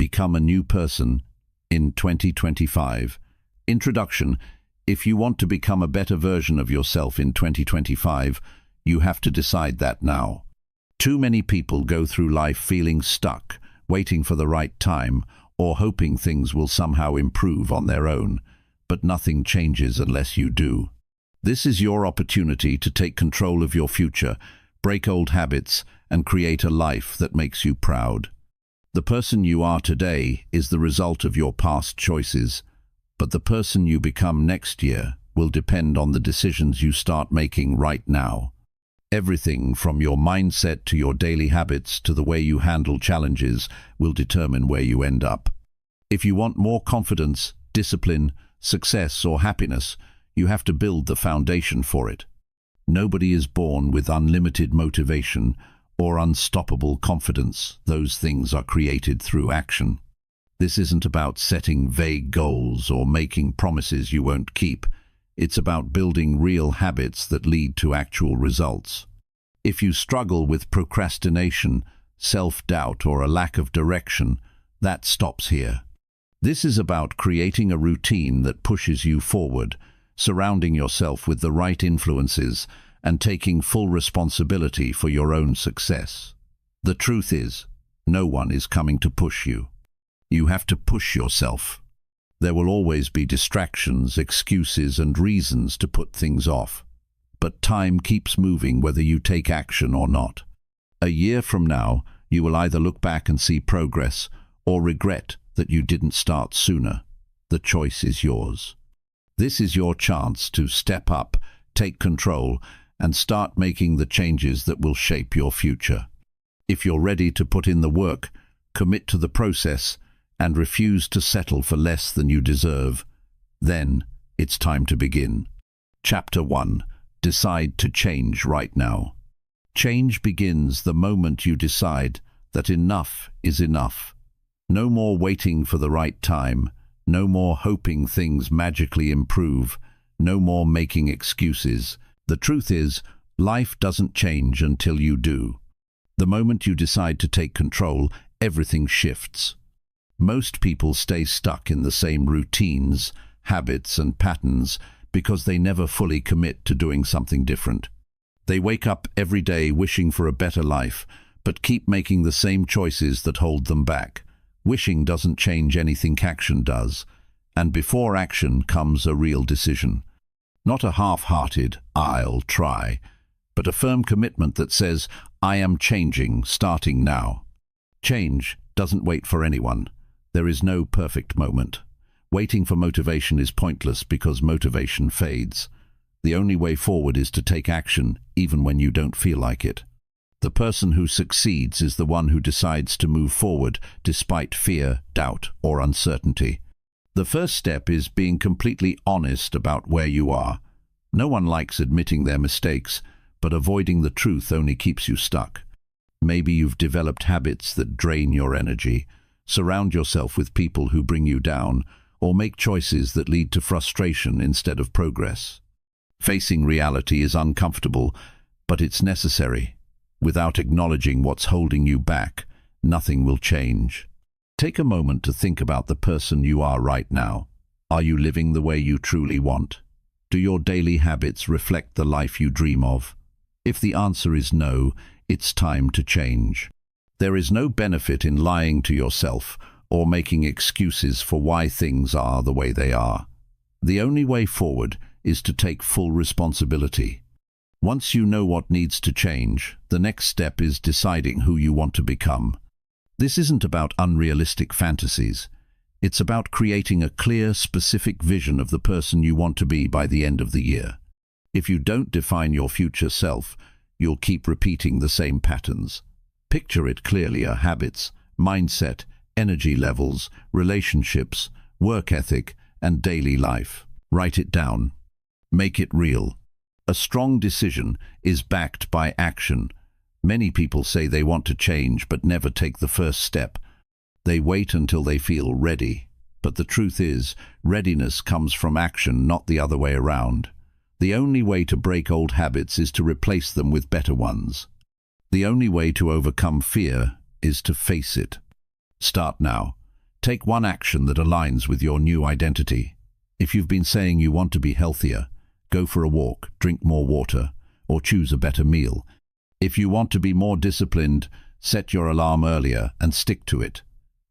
become a new person in 2025. Introduction. If you want to become a better version of yourself in 2025, you have to decide that now. Too many people go through life feeling stuck, waiting for the right time, or hoping things will somehow improve on their own. But nothing changes unless you do. This is your opportunity to take control of your future, break old habits, and create a life that makes you proud. The person you are today is the result of your past choices, but the person you become next year will depend on the decisions you start making right now. Everything from your mindset to your daily habits to the way you handle challenges will determine where you end up. If you want more confidence, discipline, success, or happiness, you have to build the foundation for it. Nobody is born with unlimited motivation or unstoppable confidence. Those things are created through action. This isn't about setting vague goals or making promises you won't keep. It's about building real habits that lead to actual results. If you struggle with procrastination, self-doubt, or a lack of direction, that stops here. This is about creating a routine that pushes you forward, surrounding yourself with the right influences, and taking full responsibility for your own success. The truth is, no one is coming to push you. You have to push yourself. There will always be distractions, excuses, and reasons to put things off. But time keeps moving whether you take action or not. A year from now, you will either look back and see progress or regret that you didn't start sooner. The choice is yours. This is your chance to step up, take control, and start making the changes that will shape your future. If you're ready to put in the work, commit to the process, and refuse to settle for less than you deserve, then it's time to begin. Chapter 1. Decide to change right now. Change begins the moment you decide that enough is enough. No more waiting for the right time, no more hoping things magically improve, no more making excuses. The truth is, life doesn't change until you do. The moment you decide to take control, everything shifts. Most people stay stuck in the same routines, habits, and patterns because they never fully commit to doing something different. They wake up every day wishing for a better life, but keep making the same choices that hold them back. Wishing doesn't change anything, action does. And before action comes a real decision. Not a half-hearted, "I'll try," but a firm commitment that says, "I am changing, starting now." Change doesn't wait for anyone. There is no perfect moment. Waiting for motivation is pointless because motivation fades. The only way forward is to take action, even when you don't feel like it. The person who succeeds is the one who decides to move forward despite fear, doubt, or uncertainty. The first step is being completely honest about where you are. No one likes admitting their mistakes, but avoiding the truth only keeps you stuck. Maybe you've developed habits that drain your energy. Surround yourself with people who bring you down, or make choices that lead to frustration instead of progress. Facing reality is uncomfortable, but it's necessary. Without acknowledging what's holding you back, nothing will change. Take a moment to think about the person you are right now. Are you living the way you truly want? Do your daily habits reflect the life you dream of? If the answer is no, it's time to change. There is no benefit in lying to yourself or making excuses for why things are the way they are. The only way forward is to take full responsibility. Once you know what needs to change, the next step is deciding who you want to become. This isn't about unrealistic fantasies. It's about creating a clear, specific vision of the person you want to be by the end of the year. If you don't define your future self, you'll keep repeating the same patterns. Picture it clearly: habits, mindset, energy levels, relationships, work ethic, and daily life. Write it down. Make it real. A strong decision is backed by action. Many people say they want to change but never take the first step. They wait until they feel ready. But the truth is, readiness comes from action, not the other way around. The only way to break old habits is to replace them with better ones. The only way to overcome fear is to face it. Start now. Take one action that aligns with your new identity. If you've been saying you want to be healthier, go for a walk, drink more water, or choose a better meal. If you want to be more disciplined, set your alarm earlier and stick to it.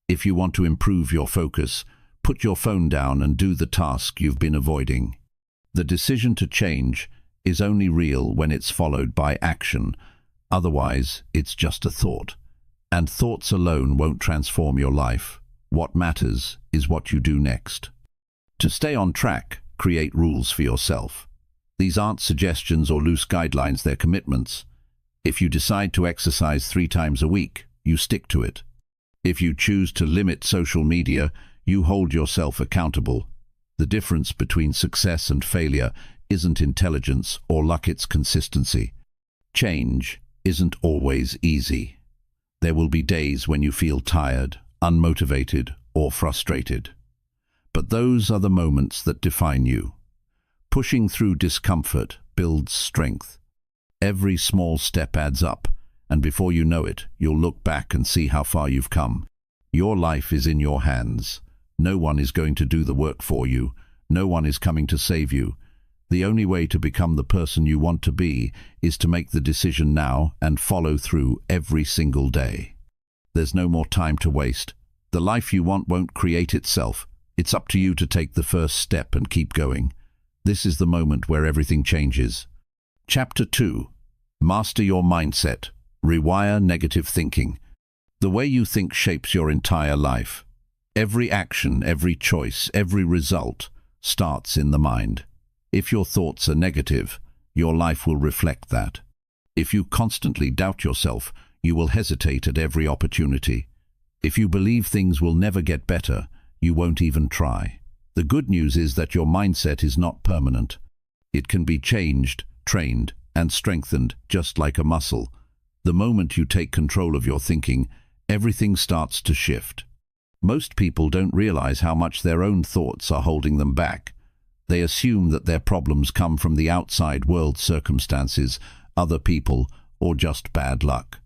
If you want to improve your focus, put your phone down and do the task you've been avoiding. The decision to change is only real when it's followed by action. Otherwise, it's just a thought. And thoughts alone won't transform your life. What matters is what you do next. To stay on track, create rules for yourself. These aren't suggestions or loose guidelines, they're commitments. If you decide to exercise 3 times a week, you stick to it. If you choose to limit social media, you hold yourself accountable. The difference between success and failure isn't intelligence or luck, it's consistency. Change isn't always easy. There will be days when you feel tired, unmotivated, or frustrated. But those are the moments that define you. Pushing through discomfort builds strength. Every small step adds up, and before you know it, you'll look back and see how far you've come. Your life is in your hands. No one is going to do the work for you. No one is coming to save you. The only way to become the person you want to be is to make the decision now and follow through every single day. There's no more time to waste. The life you want won't create itself. It's up to you to take the first step and keep going. This is the moment where everything changes. Chapter 2. Master your mindset. Rewire negative thinking. The way you think shapes your entire life. Every action, every choice, every result starts in the mind. If your thoughts are negative, your life will reflect that. If you constantly doubt yourself, you will hesitate at every opportunity. If you believe things will never get better, you won't even try. The good news is that your mindset is not permanent. It can be changed, trained, and strengthened just like a muscle. The moment you take control of your thinking, everything starts to shift. Most people don't realize how much their own thoughts are holding them back. They assume that their problems come from the outside world, circumstances, other people, or just bad luck.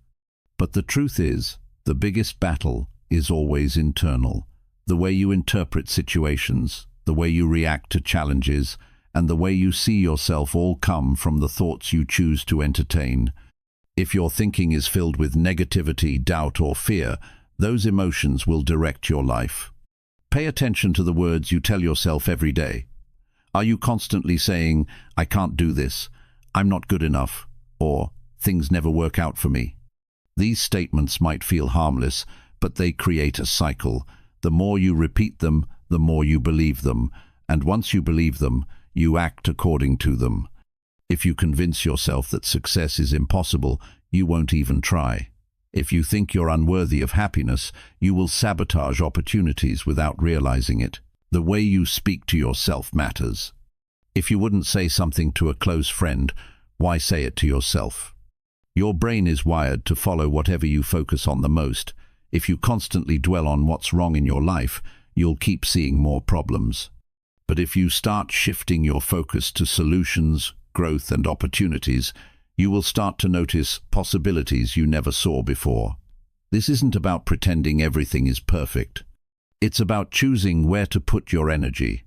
But the truth is, the biggest battle is always internal. The way you interpret situations, the way you react to challenges, and the way you see yourself all come from the thoughts you choose to entertain. If your thinking is filled with negativity, doubt, or fear, those emotions will direct your life. Pay attention to the words you tell yourself every day. Are you constantly saying, "I can't do this," "I'm not good enough," or "things never work out for me"? These statements might feel harmless, but they create a cycle. The more you repeat them, the more you believe them, and once you believe them, you act according to them. If you convince yourself that success is impossible, you won't even try. If you think you're unworthy of happiness, you will sabotage opportunities without realizing it. The way you speak to yourself matters. If you wouldn't say something to a close friend, why say it to yourself? Your brain is wired to follow whatever you focus on the most. If you constantly dwell on what's wrong in your life, you'll keep seeing more problems. But if you start shifting your focus to solutions, growth, and opportunities, you will start to notice possibilities you never saw before. This isn't about pretending everything is perfect. It's about choosing where to put your energy.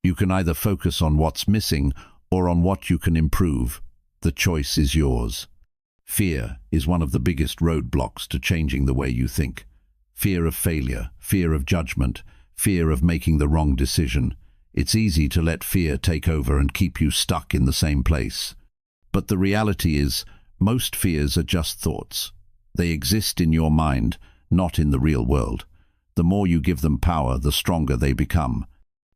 You can either focus on what's missing or on what you can improve. The choice is yours. Fear is one of the biggest roadblocks to changing the way you think. Fear of failure, fear of judgment, fear of making the wrong decision. It's easy to let fear take over and keep you stuck in the same place. But the reality is, most fears are just thoughts. They exist in your mind, not in the real world. The more you give them power, the stronger they become.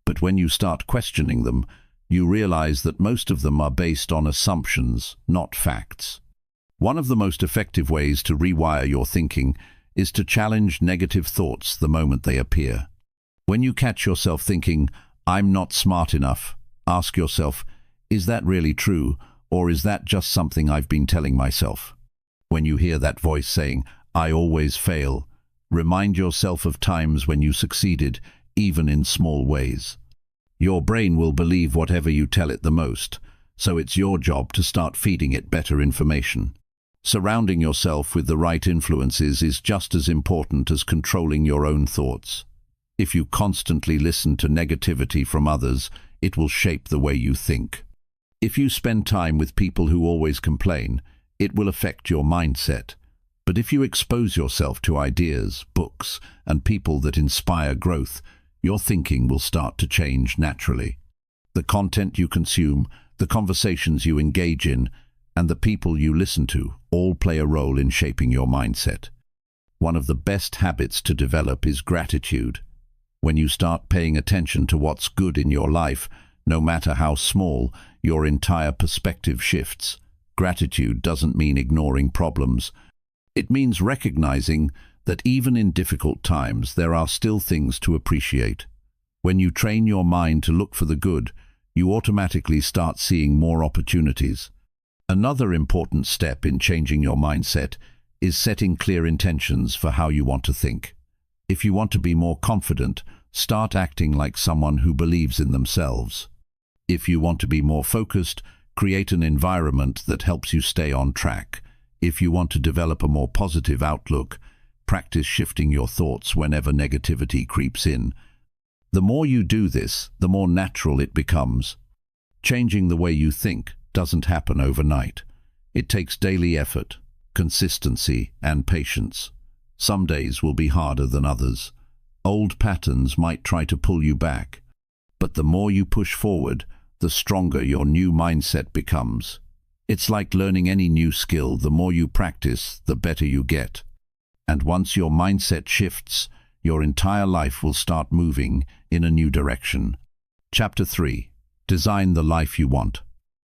But when you start questioning them, you realize that most of them are based on assumptions, not facts. One of the most effective ways to rewire your thinking is to challenge negative thoughts the moment they appear. When you catch yourself thinking, "I'm not smart enough," ask yourself, is that really true, or is that just something I've been telling myself? When you hear that voice saying, "I always fail," remind yourself of times when you succeeded, even in small ways. Your brain will believe whatever you tell it the most, so it's your job to start feeding it better information. Surrounding yourself with the right influences is just as important as controlling your own thoughts. If you constantly listen to negativity from others, it will shape the way you think. If you spend time with people who always complain, it will affect your mindset. But if you expose yourself to ideas, books, and people that inspire growth, your thinking will start to change naturally. The content you consume, the conversations you engage in, and the people you listen to all play a role in shaping your mindset. One of the best habits to develop is gratitude. When you start paying attention to what's good in your life, no matter how small, your entire perspective shifts. Gratitude doesn't mean ignoring problems. It means recognizing that even in difficult times, there are still things to appreciate. When you train your mind to look for the good, you automatically start seeing more opportunities. Another important step in changing your mindset is setting clear intentions for how you want to think. If you want to be more confident, start acting like someone who believes in themselves. If you want to be more focused, create an environment that helps you stay on track. If you want to develop a more positive outlook, practice shifting your thoughts whenever negativity creeps in. The more you do this, the more natural it becomes. Changing the way you think doesn't happen overnight. It takes daily effort, consistency, and patience. Some days will be harder than others. Old patterns might try to pull you back. But the more you push forward, the stronger your new mindset becomes. It's like learning any new skill. The more you practice, the better you get. And once your mindset shifts, your entire life will start moving in a new direction. Chapter 3. Design the life you want.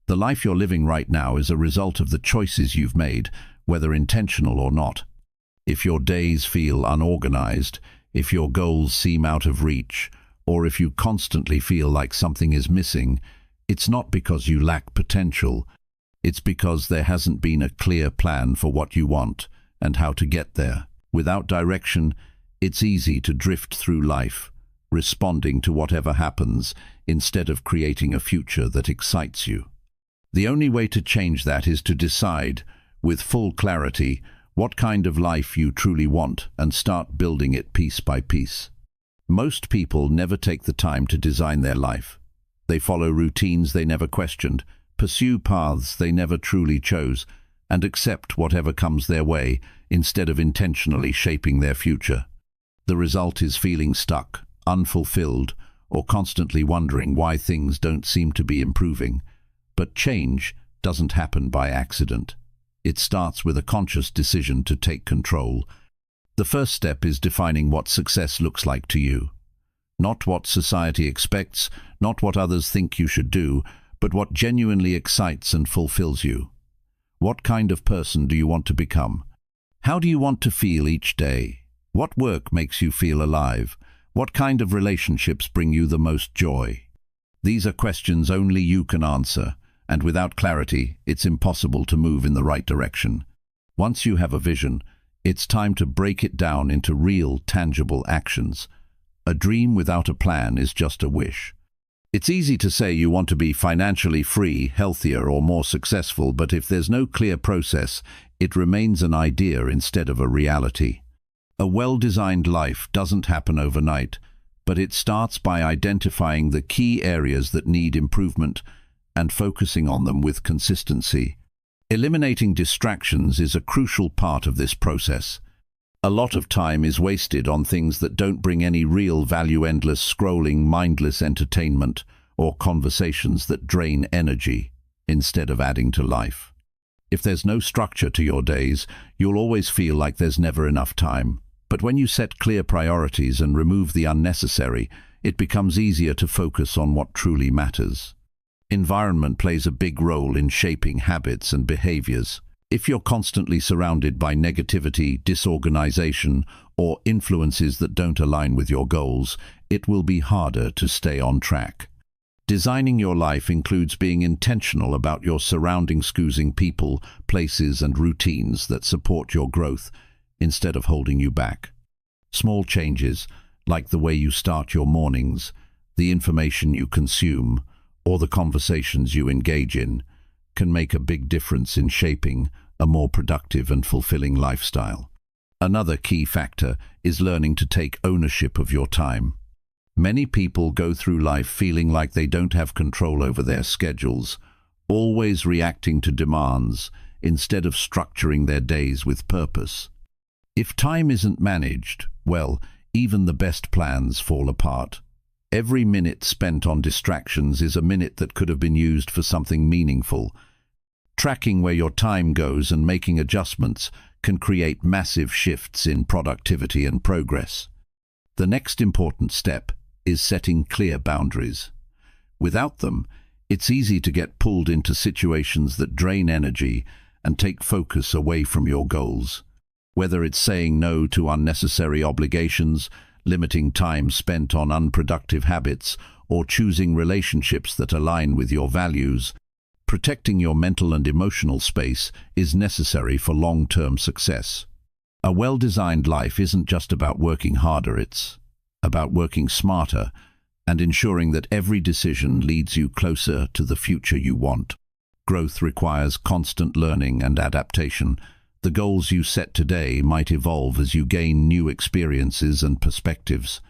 The life you're living right now is a result of the choices you've made, whether intentional or not. If your days feel unorganized, if your goals seem out of reach, or if you constantly feel like something is missing, it's not because you lack potential. It's because there hasn't been a clear plan for what you want and how to get there. Without direction, it's easy to drift through life, responding to whatever happens instead of creating a future that excites you. The only way to change that is to decide, with full clarity, what kind of life you truly want and start building it piece by piece. Most people never take the time to design their life. They follow routines they never questioned, pursue paths they never truly chose, and accept whatever comes their way instead of intentionally shaping their future. The result is feeling stuck, unfulfilled, or constantly wondering why things don't seem to be improving. But change doesn't happen by accident. It starts with a conscious decision to take control. The first step is defining what success looks like to you. Not what society expects, not what others think you should do, but what genuinely excites and fulfills you. What kind of person do you want to become? How do you want to feel each day? What work makes you feel alive? What kind of relationships bring you the most joy? These are questions only you can answer, and without clarity, it's impossible to move in the right direction. Once you have a vision, it's time to break it down into real, tangible actions. A dream without a plan is just a wish. It's easy to say you want to be financially free, healthier, or more successful, but if there's no clear process, it remains an idea instead of a reality. A well-designed life doesn't happen overnight, but it starts by identifying the key areas that need improvement and focusing on them with consistency. Eliminating distractions is a crucial part of this process. A lot of time is wasted on things that don't bring any real value: endless scrolling, mindless entertainment, or conversations that drain energy instead of adding to life. If there's no structure to your days, you'll always feel like there's never enough time. But when you set clear priorities and remove the unnecessary, it becomes easier to focus on what truly matters. Environment plays a big role in shaping habits and behaviors. If you're constantly surrounded by negativity, disorganization, or influences that don't align with your goals, it will be harder to stay on track. Designing your life includes being intentional about your surroundings, choosing people, places, and routines that support your growth instead of holding you back. Small changes, like the way you start your mornings, the information you consume, or the conversations you engage in, can make a big difference in shaping a more productive and fulfilling lifestyle. Another key factor is learning to take ownership of your time. Many people go through life feeling like they don't have control over their schedules, always reacting to demands instead of structuring their days with purpose. If time isn't managed, well, even the best plans fall apart. Every minute spent on distractions is a minute that could have been used for something meaningful. Tracking where your time goes and making adjustments can create massive shifts in productivity and progress. The next important step is setting clear boundaries. Without them, it's easy to get pulled into situations that drain energy and take focus away from your goals. Whether it's saying no to unnecessary obligations, limiting time spent on unproductive habits, or choosing relationships that align with your values, protecting your mental and emotional space is necessary for long-term success. A well-designed life isn't just about working harder, it's about working smarter and ensuring that every decision leads you closer to the future you want. Growth requires constant learning and adaptation. The goals you set today might evolve as you gain new experiences and perspectives.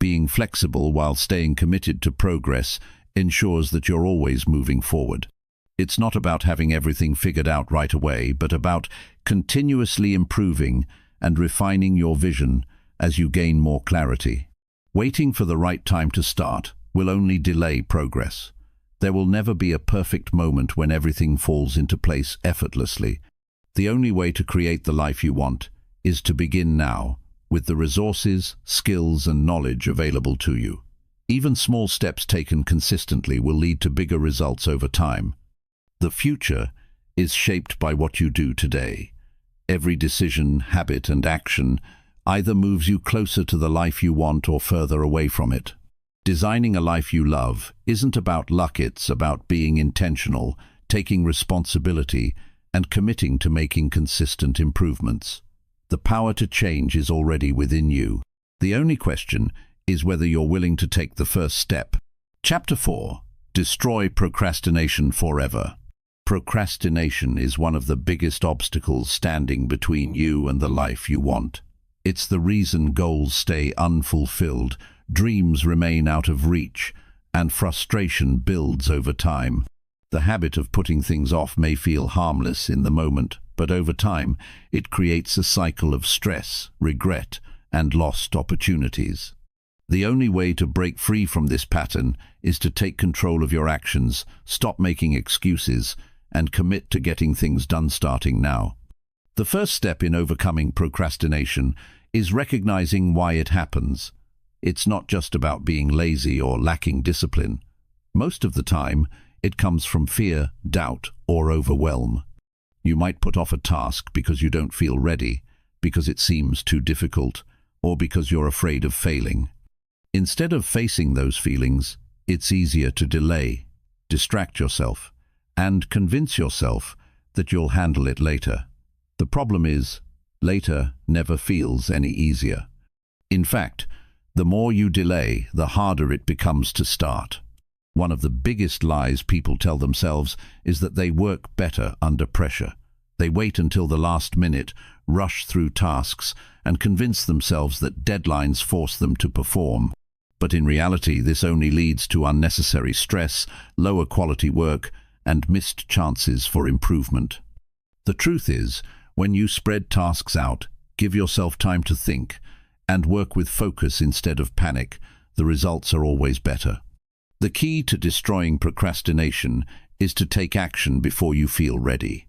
Being flexible while staying committed to progress ensures that you're always moving forward. It's not about having everything figured out right away, but about continuously improving and refining your vision as you gain more clarity. Waiting for the right time to start will only delay progress. There will never be a perfect moment when everything falls into place effortlessly. The only way to create the life you want is to begin now, with the resources, skills, and knowledge available to you. Even small steps taken consistently will lead to bigger results over time. The future is shaped by what you do today. Every decision, habit, and action either moves you closer to the life you want or further away from it. Designing a life you love isn't about luck, it's about being intentional, taking responsibility, and committing to making consistent improvements. The power to change is already within you. The only question is whether you're willing to take the first step. Chapter 4. Destroy procrastination forever. Procrastination is one of the biggest obstacles standing between you and the life you want. It's the reason goals stay unfulfilled, dreams remain out of reach, and frustration builds over time. The habit of putting things off may feel harmless in the moment, but over time, it creates a cycle of stress, regret, and lost opportunities. The only way to break free from this pattern is to take control of your actions, stop making excuses, and commit to getting things done starting now. The first step in overcoming procrastination is recognizing why it happens. It's not just about being lazy or lacking discipline. Most of the time, it comes from fear, doubt, or overwhelm. You might put off a task because you don't feel ready, because it seems too difficult, or because you're afraid of failing. Instead of facing those feelings, it's easier to delay, distract yourself, and convince yourself that you'll handle it later. The problem is, later never feels any easier. In fact, the more you delay, the harder it becomes to start. One of the biggest lies people tell themselves is that they work better under pressure. They wait until the last minute, rush through tasks, and convince themselves that deadlines force them to perform. But in reality, this only leads to unnecessary stress, lower quality work, and missed chances for improvement. The truth is, when you spread tasks out, give yourself time to think, and work with focus instead of panic, the results are always better. The key to destroying procrastination is to take action before you feel ready.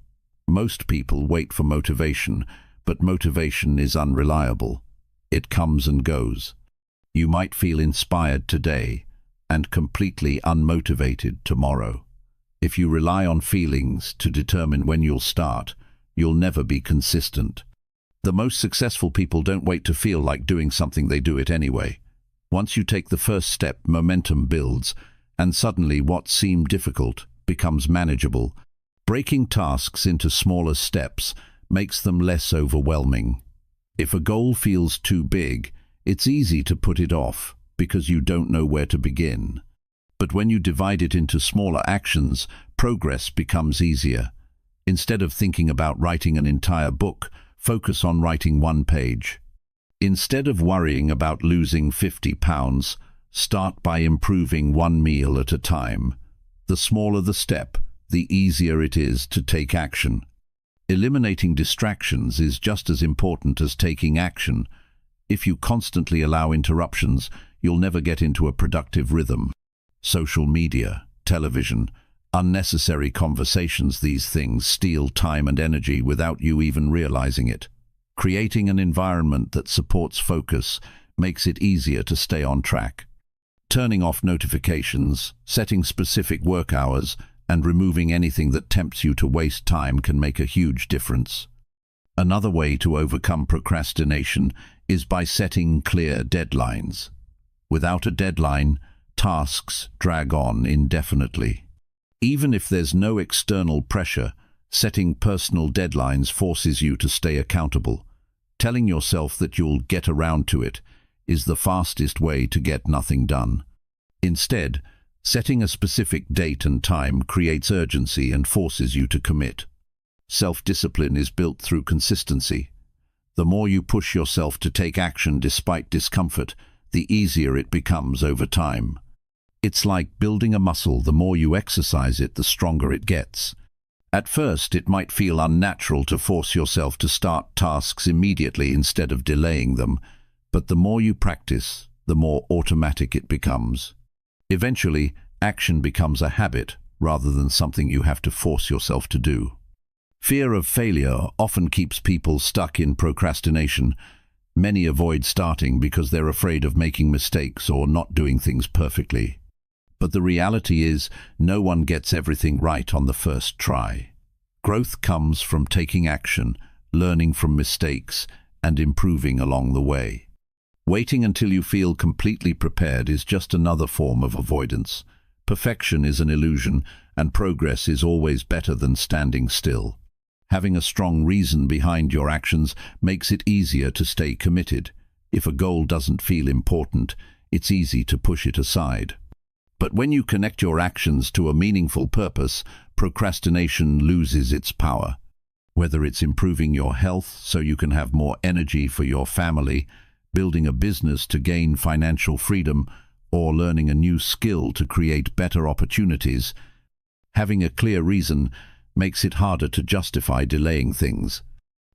Most people wait for motivation, but motivation is unreliable. It comes and goes. You might feel inspired today and completely unmotivated tomorrow. If you rely on feelings to determine when you'll start, you'll never be consistent. The most successful people don't wait to feel like doing something, they do it anyway. Once you take the first step, momentum builds, and suddenly what seemed difficult becomes manageable. Breaking tasks into smaller steps makes them less overwhelming. If a goal feels too big, it's easy to put it off because you don't know where to begin. But when you divide it into smaller actions, progress becomes easier. Instead of thinking about writing an entire book, Focus on writing one page. Instead of worrying about losing 50 pounds, start by improving one meal at a time. The smaller the step, the easier it is to take action. Eliminating distractions is just as important as taking action. If you constantly allow interruptions, you'll never get into a productive rhythm. Social media, television, unnecessary conversations, these things steal time and energy without you even realizing it. Creating an environment that supports focus makes it easier to stay on track. Turning off notifications, setting specific work hours, and removing anything that tempts you to waste time can make a huge difference. Another way to overcome procrastination is by setting clear deadlines. Without a deadline, tasks drag on indefinitely. Even if there's no external pressure, setting personal deadlines forces you to stay accountable. Telling yourself that you'll get around to it is the fastest way to get nothing done. Instead, setting a specific date and time creates urgency and forces you to commit. Self-discipline is built through consistency. The more you push yourself to take action despite discomfort, the easier it becomes over time. It's like building a muscle. The more you exercise it, the stronger it gets. At first, it might feel unnatural to force yourself to start tasks immediately instead of delaying them, but the more you practice, the more automatic it becomes. Eventually, action becomes a habit rather than something you have to force yourself to do. Fear of failure often keeps people stuck in procrastination. Many avoid starting because they're afraid of making mistakes or not doing things perfectly. But the reality is, no one gets everything right on the first try. Growth comes from taking action, learning from mistakes, and improving along the way. Waiting until you feel completely prepared is just another form of avoidance. Perfection is an illusion, and progress is always better than standing still. Having a strong reason behind your actions makes it easier to stay committed. If a goal doesn't feel important, it's easy to push it aside. But when you connect your actions to a meaningful purpose, procrastination loses its power. Whether it's improving your health so you can have more energy for your family, building a business to gain financial freedom, or learning a new skill to create better opportunities, having a clear reason makes it harder to justify delaying things.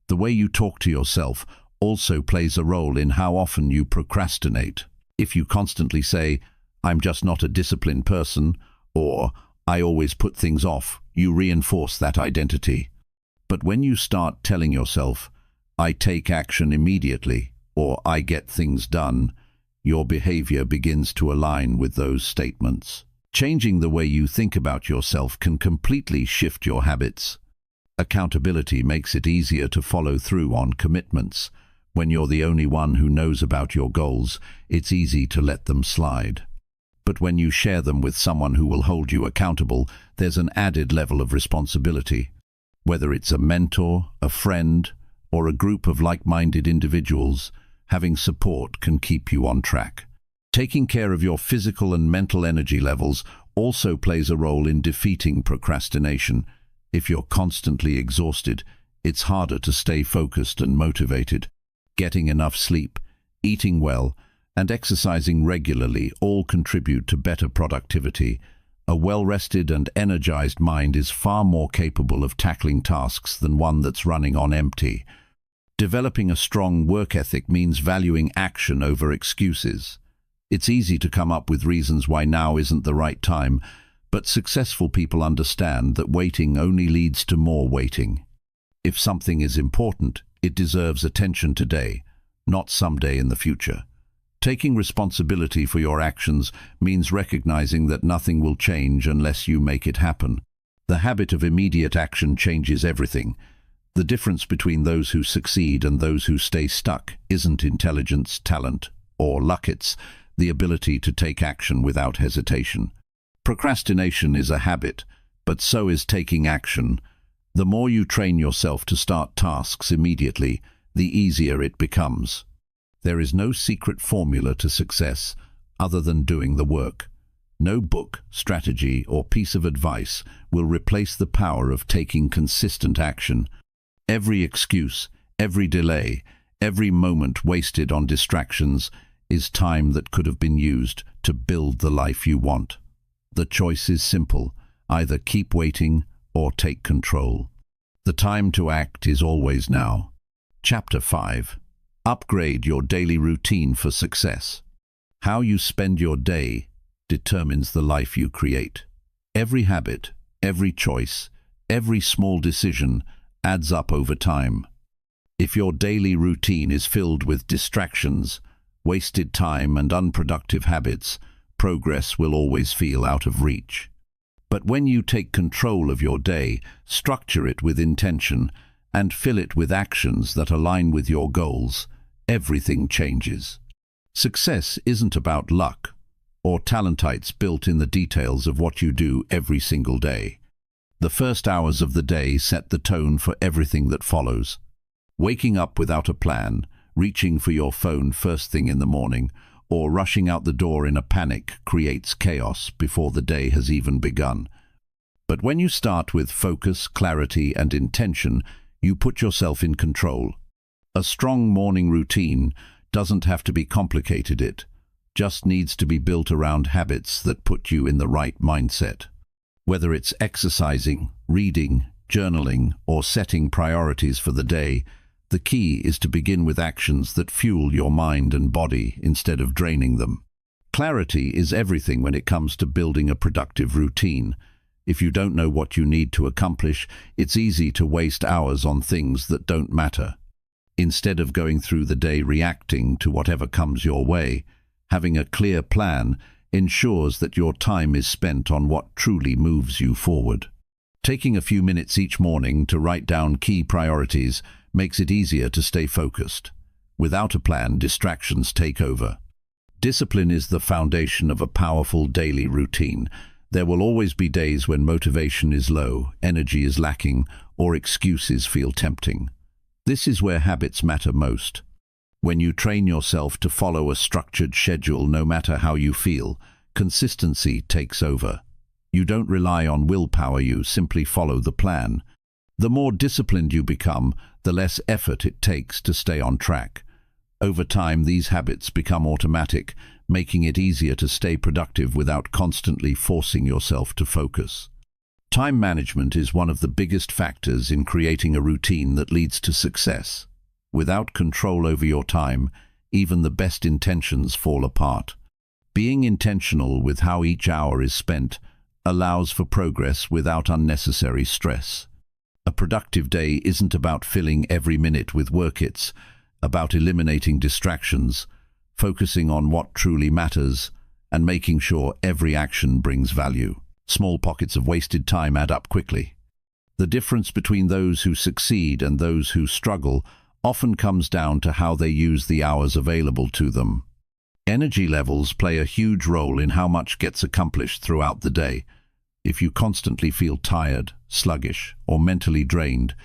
The way you talk to yourself also plays a role in how often you procrastinate. If you constantly say, "I'm just not a disciplined person," or "I always put things off," you reinforce that identity. But when you start telling yourself, "I take action immediately," or "I get things done," your behavior begins to align with those statements. Changing the way you think about yourself can completely shift your habits. Accountability makes it easier to follow through on commitments. When you're the only one who knows about your goals, it's easy to let them slide. But when you share them with someone who will hold you accountable, there's an added level of responsibility. Whether it's a mentor, a friend, or a group of like-minded individuals, having support can keep you on track. Taking care of your physical and mental energy levels also plays a role in defeating procrastination. If you're constantly exhausted, it's harder to stay focused and motivated. Getting enough sleep, eating well, and exercising regularly all contribute to better productivity. A well-rested and energized mind is far more capable of tackling tasks than one that's running on empty. Developing a strong work ethic means valuing action over excuses. It's easy to come up with reasons why now isn't the right time, but successful people understand that waiting only leads to more waiting. If something is important, it deserves attention today, not someday in the future. Taking responsibility for your actions means recognizing that nothing will change unless you make it happen. The habit of immediate action changes everything. The difference between those who succeed and those who stay stuck isn't intelligence, talent, or luck. It's the ability to take action without hesitation. Procrastination is a habit, but so is taking action. The more you train yourself to start tasks immediately, the easier it becomes. There is no secret formula to success other than doing the work. No book, strategy, or piece of advice will replace the power of taking consistent action. Every excuse, Every delay, every moment wasted on distractions is time that could have been used to build the life you want. The choice is simple: either keep waiting or take control. The time to act is always now. Chapter 5. Upgrade your daily routine for success. How you spend your day determines the life you create. Every habit, every choice, every small decision adds up over time. If your daily routine is filled with distractions, wasted time and unproductive habits, progress will always feel out of reach. But when you take control of your day, structure it with intention, and fill it with actions that align with your goals, everything changes. Success isn't about luck or talentites built in the details of what you do every single day. The first hours of the day set the tone for everything that follows. Waking up without a plan, reaching for your phone first thing in the morning, or rushing out the door in a panic creates chaos before the day has even begun. But when you start with focus, clarity, and intention, you put yourself in control. A strong morning routine doesn't have to be complicated, it just needs to be built around habits that put you in the right mindset. Whether it's exercising, reading, journaling, or setting priorities for the day, the key is to begin with actions that fuel your mind and body instead of draining them. Clarity is everything when it comes to building a productive routine. If you don't know what you need to accomplish, it's easy to waste hours on things that don't matter. Instead of going through the day reacting to whatever comes your way, having a clear plan ensures that your time is spent on what truly moves you forward. Taking a few minutes each morning to write down key priorities makes it easier to stay focused. Without a plan, distractions take over. Discipline is the foundation of a powerful daily routine. There will always be days when motivation is low, energy is lacking, or excuses feel tempting. This is where habits matter most. When you train yourself to follow a structured schedule no matter how you feel, consistency takes over. You don't rely on willpower, you simply follow the plan. The more disciplined you become, the less effort it takes to stay on track. Over time, these habits become automatic, making it easier to stay productive without constantly forcing yourself to focus. Time management is one of the biggest factors in creating a routine that leads to success. Without control over your time, even the best intentions fall apart. Being intentional with how each hour is spent allows for progress without unnecessary stress. A productive day isn't about filling every minute with work, it's about eliminating distractions, focusing on what truly matters, and making sure every action brings value. Small pockets of wasted time add up quickly. The difference between those who succeed and those who struggle often comes down to how they use the hours available to them. Energy levels play a huge role in how much gets accomplished throughout the day. If you constantly feel tired, sluggish, or mentally drained,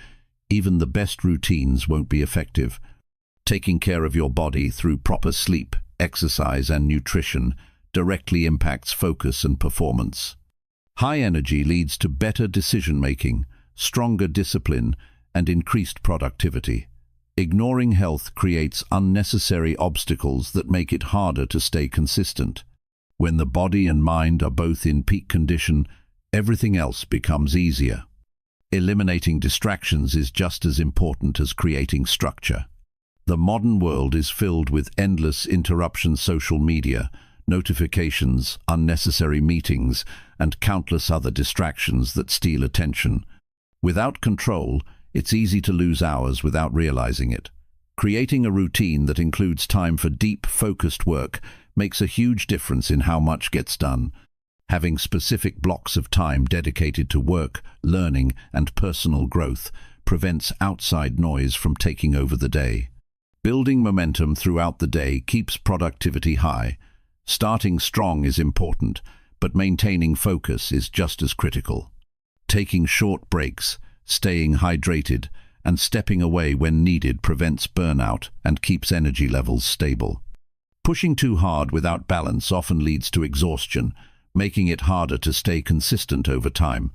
even the best routines won't be effective. Taking care of your body through proper sleep, exercise, and nutrition directly impacts focus and performance. High energy leads to better decision-making, stronger discipline, and increased productivity. Ignoring health creates unnecessary obstacles that make it harder to stay consistent. When the body and mind are both in peak condition, everything else becomes easier. Eliminating distractions is just as important as creating structure. The modern world is filled with endless interruptions: social media, notifications, unnecessary meetings, and countless other distractions that steal attention. Without control, it's easy to lose hours without realizing it. Creating a routine that includes time for deep, focused work makes a huge difference in how much gets done. Having specific blocks of time dedicated to work, learning, and personal growth prevents outside noise from taking over the day. Building momentum throughout the day keeps productivity high. Starting strong is important, but maintaining focus is just as critical. Taking short breaks, staying hydrated, and stepping away when needed prevents burnout and keeps energy levels stable. Pushing too hard without balance often leads to exhaustion, making it harder to stay consistent over time.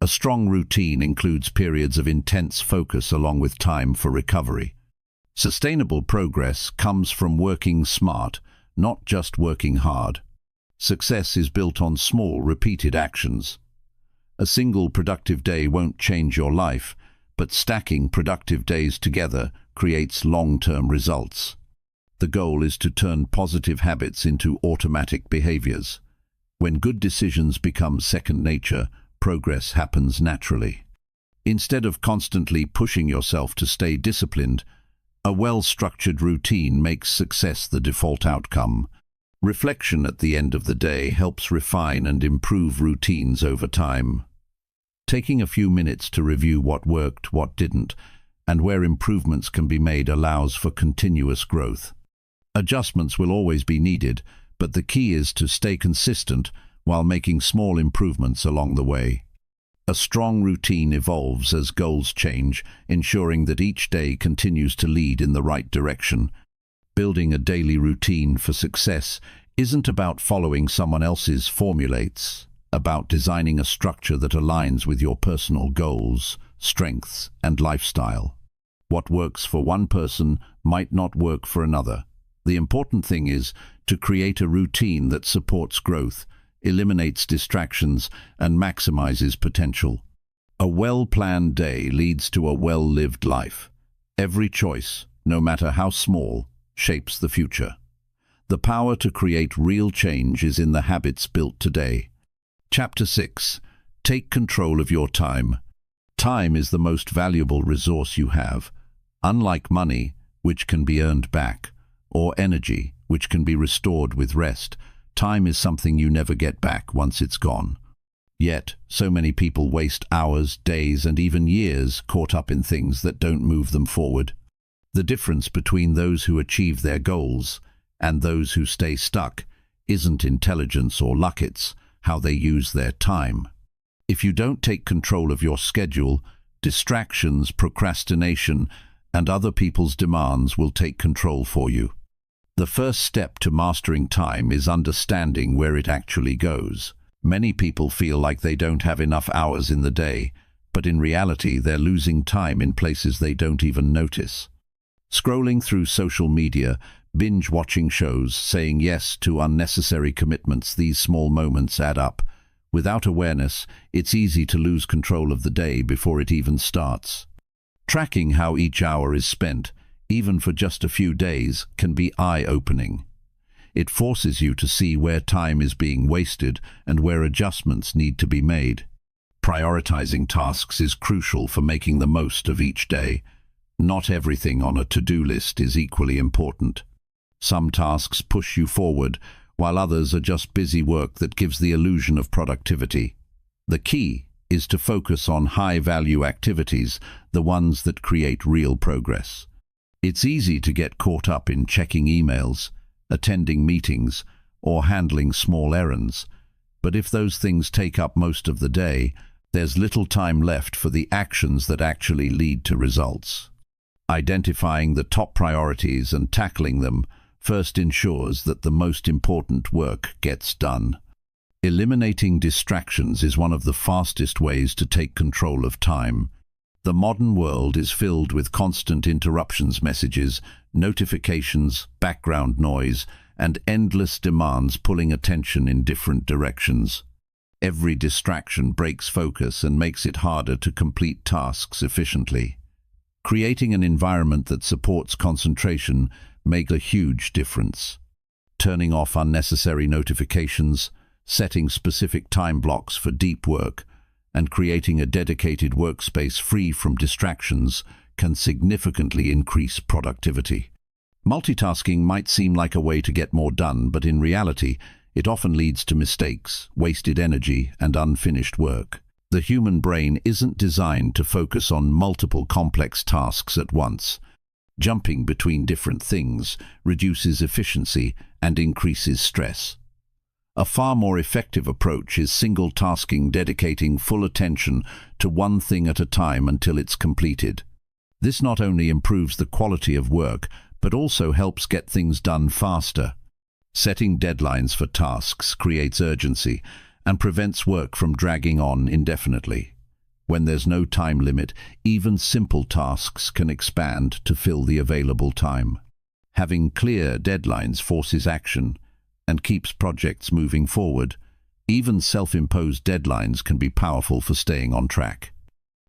A strong routine includes periods of intense focus along with time for recovery. Sustainable progress comes from working smart, not just working hard. Success is built on small, repeated actions. A single productive day won't change your life, but stacking productive days together creates long-term results. The goal is to turn positive habits into automatic behaviors. When good decisions become second nature, progress happens naturally. Instead of constantly pushing yourself to stay disciplined, a well-structured routine makes success the default outcome. Reflection at the end of the day helps refine and improve routines over time. Taking a few minutes to review what worked, what didn't, and where improvements can be made allows for continuous growth. Adjustments will always be needed, but the key is to stay consistent while making small improvements along the way. A strong routine evolves as goals change, ensuring that each day continues to lead in the right direction. Building a daily routine for success isn't about following someone else's formulates, about designing a structure that aligns with your personal goals, strengths, and lifestyle. What works for one person might not work for another. The important thing is to create a routine that supports growth, eliminates distractions, and maximizes potential. A well-planned day leads to a well-lived life. Every choice, no matter how small, shapes the future. The power to create real change is in the habits built today. Chapter 6. Take control of your time. Time is the most valuable resource you have. Unlike money, which can be earned back, or energy, which can be restored with rest, time is something you never get back once it's gone. Yet, so many people waste hours, days, and even years caught up in things that don't move them forward. The difference between those who achieve their goals and those who stay stuck isn't intelligence or luck, it's how they use their time. If you don't take control of your schedule, distractions, procrastination, and other people's demands will take control for you. The first step to mastering time is understanding where it actually goes. Many people feel like they don't have enough hours in the day, but in reality they're losing time in places they don't even notice. Scrolling through social media, binge-watching shows, saying yes to unnecessary commitments, these small moments add up. Without awareness, it's easy to lose control of the day before it even starts. Tracking how each hour is spent, even for just a few days, can be eye-opening. It forces you to see where time is being wasted and where adjustments need to be made. Prioritizing tasks is crucial for making the most of each day. Not everything on a to-do list is equally important. Some tasks push you forward, while others are just busy work that gives the illusion of productivity. The key is to focus on high-value activities, the ones that create real progress. It's easy to get caught up in checking emails, attending meetings, or handling small errands. But if those things take up most of the day, there's little time left for the actions that actually lead to results. Identifying the top priorities and tackling them first ensures that the most important work gets done. Eliminating distractions is one of the fastest ways to take control of time. The modern world is filled with constant interruptions, messages, notifications, background noise, and endless demands pulling attention in different directions. Every distraction breaks focus and makes it harder to complete tasks efficiently. Creating an environment that supports concentration makes a huge difference. Turning off unnecessary notifications, setting specific time blocks for deep work, and creating a dedicated workspace free from distractions can significantly increase productivity. Multitasking might seem like a way to get more done, but in reality, it often leads to mistakes, wasted energy, and unfinished work. The human brain isn't designed to focus on multiple complex tasks at once. Jumping between different things reduces efficiency and increases stress. A far more effective approach is single-tasking, dedicating full attention to one thing at a time until it's completed. This not only improves the quality of work, but also helps get things done faster. Setting deadlines for tasks creates urgency and prevents work from dragging on indefinitely. When there's no time limit, even simple tasks can expand to fill the available time. Having clear deadlines forces action and keeps projects moving forward. Even self-imposed deadlines can be powerful for staying on track.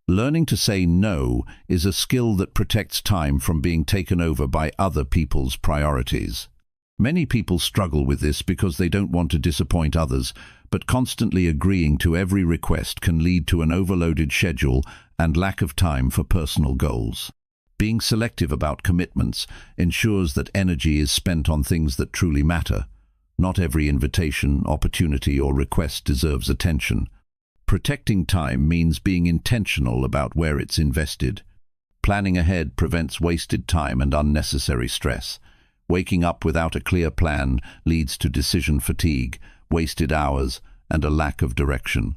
Learning to say no is a skill that protects time from being taken over by other people's priorities. Many people struggle with this because they don't want to disappoint others, but constantly agreeing to every request can lead to an overloaded schedule and lack of time for personal goals. Being selective about commitments ensures that energy is spent on things that truly matter. Not every invitation, opportunity, or request deserves attention. Protecting time means being intentional about where it's invested. Planning ahead prevents wasted time and unnecessary stress. Waking up without a clear plan leads to decision fatigue, wasted hours, and a lack of direction.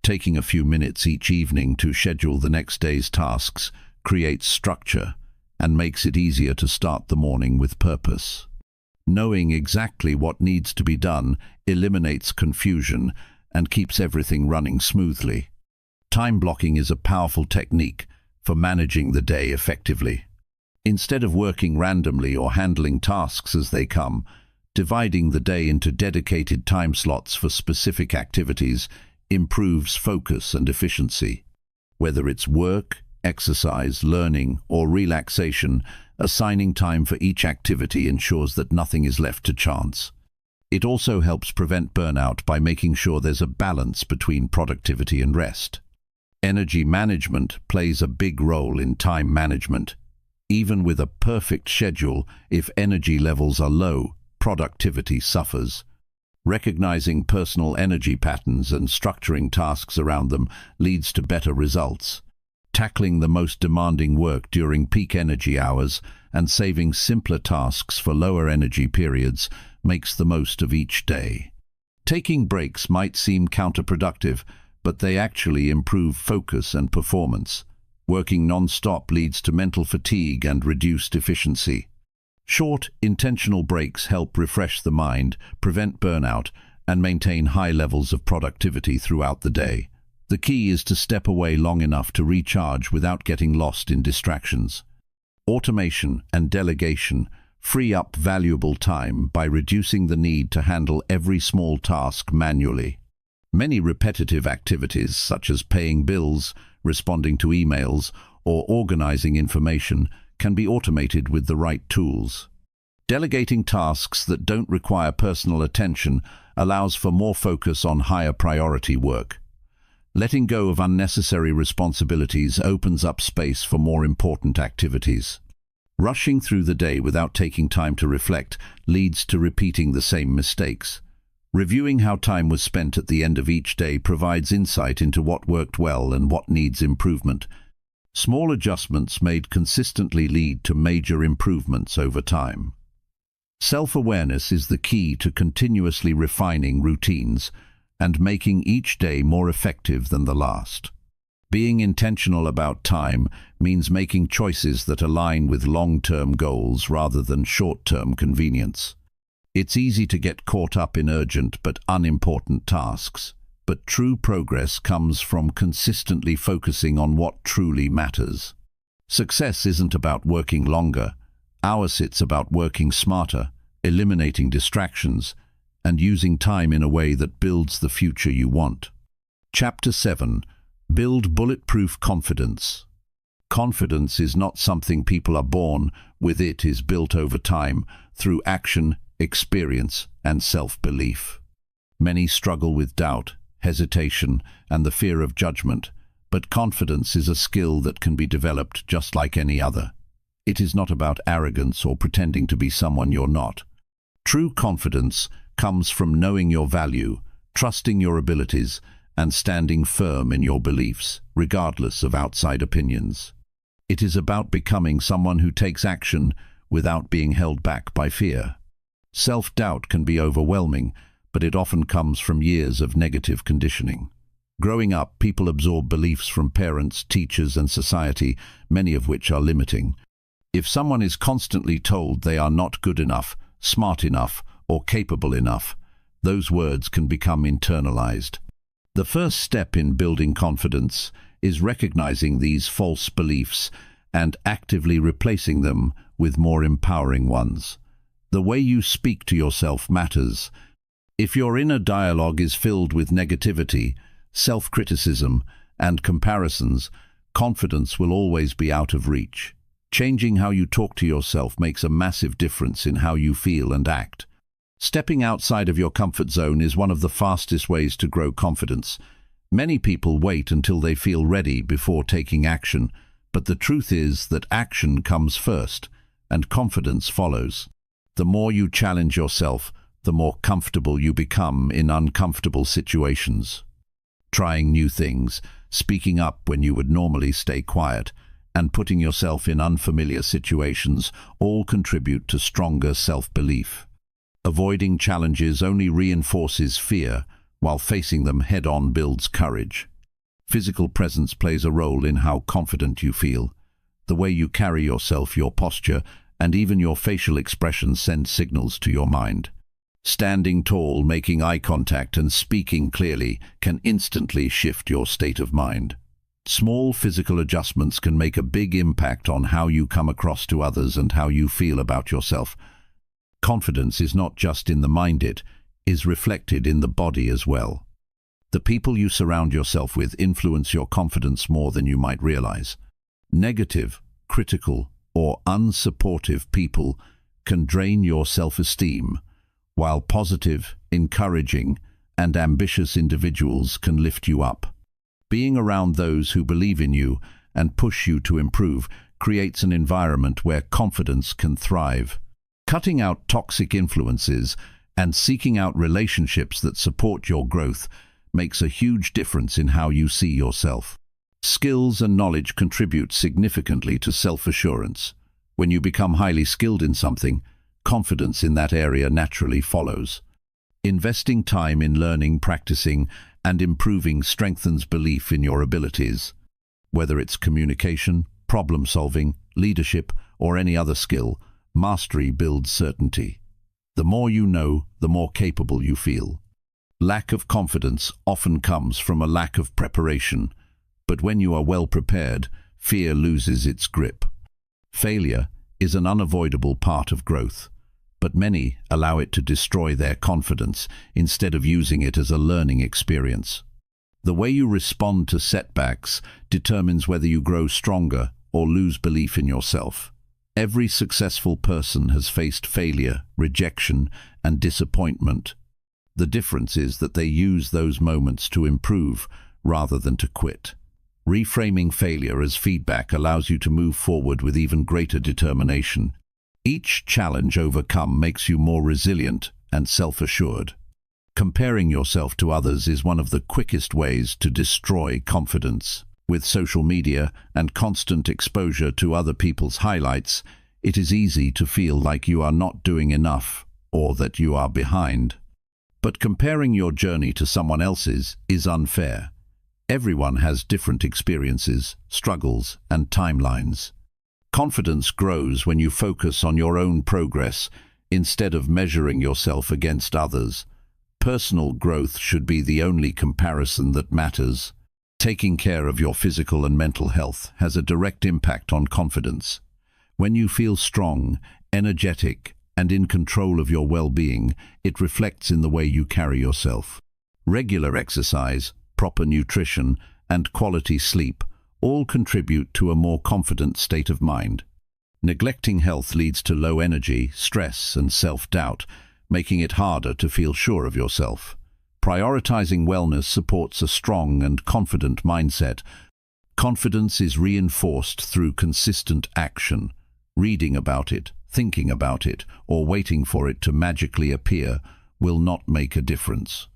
Taking a few minutes each evening to schedule the next day's tasks creates structure and makes it easier to start the morning with purpose. Knowing exactly what needs to be done eliminates confusion and keeps everything running smoothly. Time blocking is a powerful technique for managing the day effectively. Instead of working randomly or handling tasks as they come, dividing the day into dedicated time slots for specific activities improves focus and efficiency. Whether it's work, exercise, learning, or relaxation, assigning time for each activity ensures that nothing is left to chance. It also helps prevent burnout by making sure there's a balance between productivity and rest. Energy management plays a big role in time management. Even with a perfect schedule, if energy levels are low, productivity suffers. Recognizing personal energy patterns and structuring tasks around them leads to better results. Tackling the most demanding work during peak energy hours and saving simpler tasks for lower energy periods makes the most of each day. Taking breaks might seem counterproductive, but they actually improve focus and performance. Working non-stop leads to mental fatigue and reduced efficiency. Short, intentional breaks help refresh the mind, prevent burnout, and maintain high levels of productivity throughout the day. The key is to step away long enough to recharge without getting lost in distractions. Automation and delegation free up valuable time by reducing the need to handle every small task manually. Many repetitive activities, such as paying bills, responding to emails, or organizing information, can be automated with the right tools. Delegating tasks that don't require personal attention allows for more focus on higher priority work. Letting go of unnecessary responsibilities opens up space for more important activities. Rushing through the day without taking time to reflect leads to repeating the same mistakes. Reviewing how time was spent at the end of each day provides insight into what worked well and what needs improvement. Small adjustments made consistently lead to major improvements over time. Self-awareness is the key to continuously refining routines and making each day more effective than the last. Being intentional about time means making choices that align with long-term goals rather than short-term convenience. It's easy to get caught up in urgent but unimportant tasks, but true progress comes from consistently focusing on what truly matters. Success isn't about working longer. It's about working smarter, eliminating distractions, and using time in a way that builds the future you want. Chapter 7. Build bulletproof confidence. Confidence is not something people are born with. It is built over time through action, experience, and self-belief. Many struggle with doubt, hesitation, and the fear of judgment, but confidence is a skill that can be developed just like any other. It is not about arrogance or pretending to be someone you're not. True confidence comes from knowing your value, trusting your abilities, and standing firm in your beliefs, regardless of outside opinions. It is about becoming someone who takes action without being held back by fear. Self-doubt can be overwhelming, but it often comes from years of negative conditioning. Growing up, people absorb beliefs from parents, teachers, and society, many of which are limiting. If someone is constantly told they are not good enough, smart enough, or capable enough, those words can become internalized. The first step in building confidence is recognizing these false beliefs and actively replacing them with more empowering ones. The way you speak to yourself matters. If your inner dialogue is filled with negativity, self-criticism, and comparisons, confidence will always be out of reach. Changing how you talk to yourself makes a massive difference in how you feel and act. Stepping outside of your comfort zone is one of the fastest ways to grow confidence. Many people wait until they feel ready before taking action, but the truth is that action comes first, and confidence follows. The more you challenge yourself, the more comfortable you become in uncomfortable situations. Trying new things, speaking up when you would normally stay quiet, and putting yourself in unfamiliar situations all contribute to stronger self-belief. Avoiding challenges only reinforces fear, while facing them head-on builds courage. Physical presence plays a role in how confident you feel. The way you carry yourself, your posture, and even your facial expressions send signals to your mind. Standing tall, making eye contact, and speaking clearly can instantly shift your state of mind. Small physical adjustments can make a big impact on how you come across to others and how you feel about yourself. Confidence is not just in the mind, it is reflected in the body as well. The people you surround yourself with influence your confidence more than you might realize. Negative, critical, or unsupportive people can drain your self-esteem, while positive, encouraging, and ambitious individuals can lift you up. Being around those who believe in you and push you to improve creates an environment where confidence can thrive. Cutting out toxic influences and seeking out relationships that support your growth makes a huge difference in how you see yourself. Skills and knowledge contribute significantly to self-assurance. When you become highly skilled in something, confidence in that area naturally follows. Investing time in learning, practicing, and improving strengthens belief in your abilities. Whether it's communication, problem-solving, leadership, or any other skill, mastery builds certainty. The more you know, the more capable you feel. Lack of confidence often comes from a lack of preparation, but when you are well prepared, fear loses its grip. Failure is an unavoidable part of growth, but many allow it to destroy their confidence instead of using it as a learning experience. The way you respond to setbacks determines whether you grow stronger or lose belief in yourself. Every successful person has faced failure, rejection, and disappointment. The difference is that they use those moments to improve rather than to quit. Reframing failure as feedback allows you to move forward with even greater determination. Each challenge overcome makes you more resilient and self-assured. Comparing yourself to others is one of the quickest ways to destroy confidence. With social media and constant exposure to other people's highlights, it is easy to feel like you are not doing enough or that you are behind. But comparing your journey to someone else's is unfair. Everyone has different experiences, struggles, and timelines. Confidence grows when you focus on your own progress instead of measuring yourself against others. Personal growth should be the only comparison that matters. Taking care of your physical and mental health has a direct impact on confidence. When you feel strong, energetic, and in control of your well-being, it reflects in the way you carry yourself. Regular exercise, proper nutrition, and quality sleep all contribute to a more confident state of mind. Neglecting health leads to low energy, stress, and self-doubt, making it harder to feel sure of yourself. Prioritizing wellness supports a strong and confident mindset. Confidence is reinforced through consistent action. Reading about it, thinking about it, or waiting for it to magically appear will not make a difference.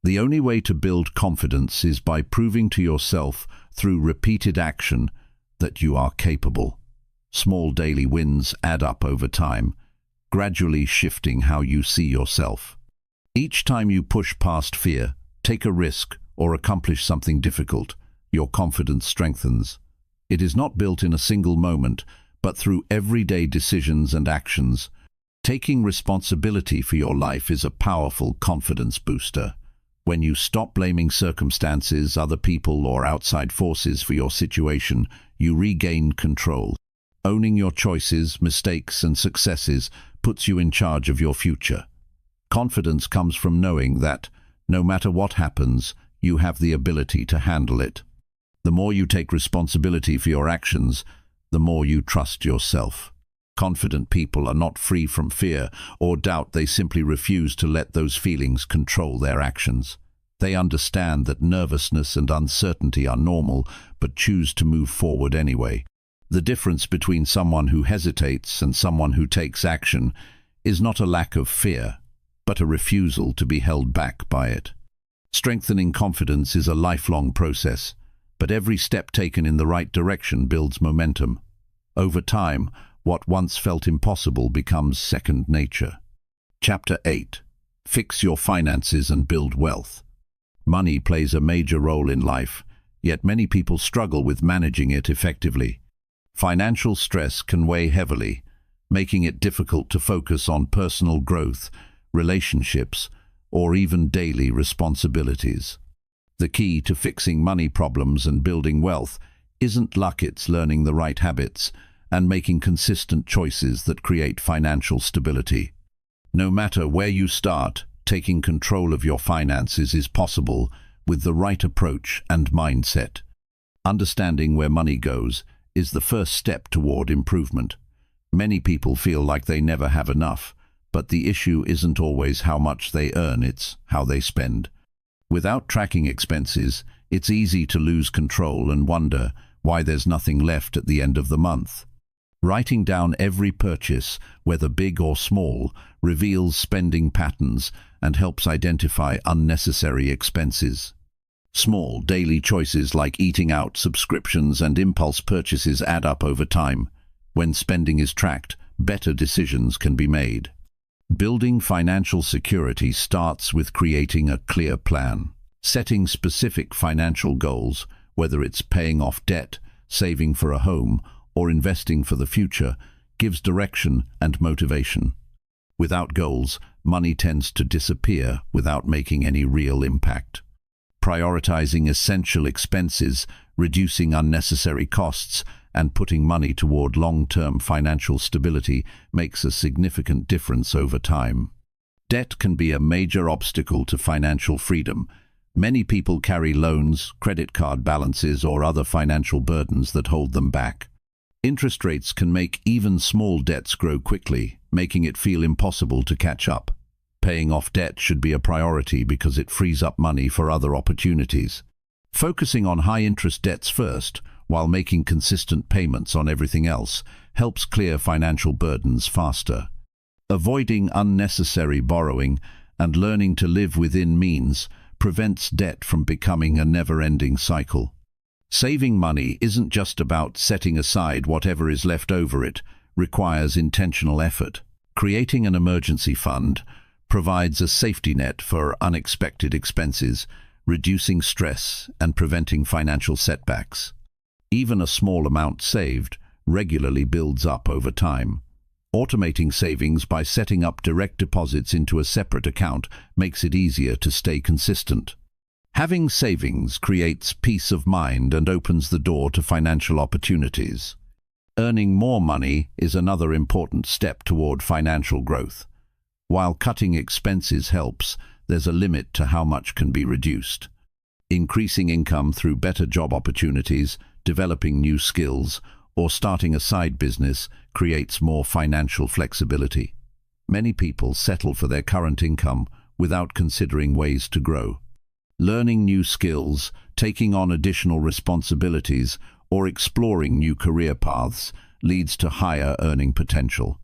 The only way to build confidence is by proving to yourself through repeated action that you are capable. Small daily wins add up over time, gradually shifting how you see yourself. Each time you push past fear, take a risk, or accomplish something difficult, your confidence strengthens. It is not built in a single moment, but through everyday decisions and actions. Taking responsibility for your life is a powerful confidence booster. When you stop blaming circumstances, other people, or outside forces for your situation, you regain control. Owning your choices, mistakes, and successes puts you in charge of your future. Confidence comes from knowing that, no matter what happens, you have the ability to handle it. The more you take responsibility for your actions, the more you trust yourself. Confident people are not free from fear or doubt. They simply refuse to let those feelings control their actions. They understand that nervousness and uncertainty are normal, but choose to move forward anyway. The difference between someone who hesitates and someone who takes action is not a lack of fear, but a refusal to be held back by it. Strengthening confidence is a lifelong process, but every step taken in the right direction builds momentum. Over time, what once felt impossible becomes second nature. Chapter 8. Fix your finances and build wealth. Money plays a major role in life, yet many people struggle with managing it effectively. Financial stress can weigh heavily, making it difficult to focus on personal growth, relationships, or even daily responsibilities. The key to fixing money problems and building wealth isn't luck, it's learning the right habits and making consistent choices that create financial stability. No matter where you start, taking control of your finances is possible with the right approach and mindset. Understanding where money goes is the first step toward improvement. Many people feel like they never have enough, but the issue isn't always how much they earn, it's how they spend. Without tracking expenses, it's easy to lose control and wonder why there's nothing left at the end of the month. Writing down every purchase, whether big or small, reveals spending patterns and helps identify unnecessary expenses. Small daily choices like eating out, subscriptions, and impulse purchases add up over time. When spending is tracked, better decisions can be made. Building financial security starts with creating a clear plan. Setting specific financial goals, whether it's paying off debt, saving for a home, or investing for the future, gives direction and motivation. Without goals, money tends to disappear without making any real impact. Prioritizing essential expenses, reducing unnecessary costs, and putting money toward long-term financial stability makes a significant difference over time. Debt can be a major obstacle to financial freedom. Many people carry loans, credit card balances, or other financial burdens that hold them back. Interest rates can make even small debts grow quickly, making it feel impossible to catch up. Paying off debt should be a priority because it frees up money for other opportunities. Focusing on high-interest debts first, while making consistent payments on everything else, helps clear financial burdens faster. Avoiding unnecessary borrowing and learning to live within means prevents debt from becoming a never-ending cycle. Saving money isn't just about setting aside whatever is left over. It requires intentional effort. Creating an emergency fund provides a safety net for unexpected expenses, reducing stress and preventing financial setbacks. Even a small amount saved regularly builds up over time. Automating savings by setting up direct deposits into a separate account makes it easier to stay consistent. Having savings creates peace of mind and opens the door to financial opportunities. Earning more money is another important step toward financial growth. While cutting expenses helps, there's a limit to how much can be reduced. Increasing income through better job opportunities, developing new skills, or starting a side business creates more financial flexibility. Many people settle for their current income without considering ways to grow. Learning new skills, taking on additional responsibilities, or exploring new career paths leads to higher earning potential.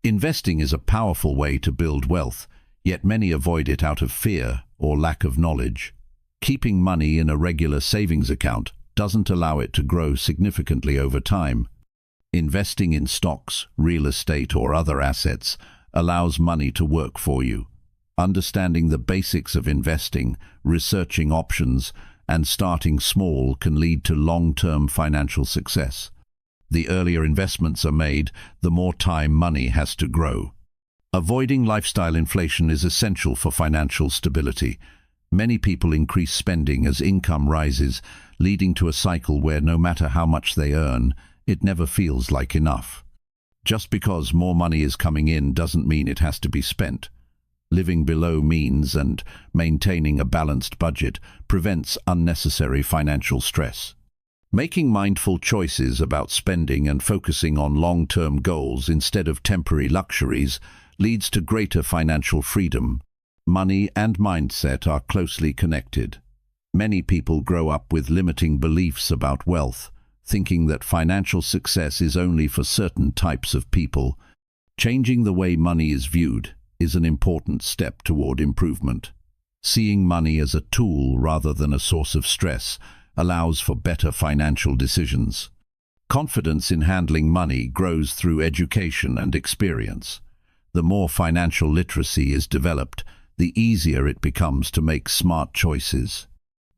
Investing is a powerful way to build wealth, yet many avoid it out of fear or lack of knowledge. Keeping money in a regular savings account doesn't allow it to grow significantly over time. Investing in stocks, real estate, or other assets allows money to work for you. Understanding the basics of investing, researching options, and starting small can lead to long-term financial success. The earlier investments are made, the more time money has to grow. Avoiding lifestyle inflation is essential for financial stability. Many people increase spending as income rises, leading to a cycle where no matter how much they earn, it never feels like enough. Just because more money is coming in doesn't mean it has to be spent. Living below means and maintaining a balanced budget prevents unnecessary financial stress. Making mindful choices about spending and focusing on long-term goals instead of temporary luxuries leads to greater financial freedom. Money and mindset are closely connected. Many people grow up with limiting beliefs about wealth, thinking that financial success is only for certain types of people. Changing the way money is viewed is an important step toward improvement. Seeing money as a tool rather than a source of stress allows for better financial decisions. Confidence in handling money grows through education and experience. The more financial literacy is developed, the easier it becomes to make smart choices.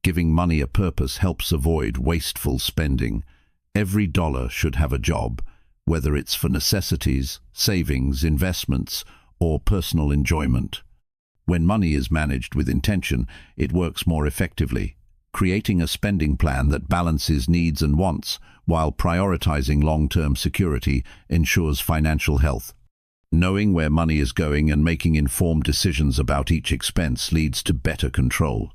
Giving money a purpose helps avoid wasteful spending. Every dollar should have a job, whether it's for necessities, savings, investments, or personal enjoyment. When money is managed with intention, it works more effectively. Creating a spending plan that balances needs and wants while prioritizing long-term security ensures financial health. Knowing where money is going and making informed decisions about each expense leads to better control.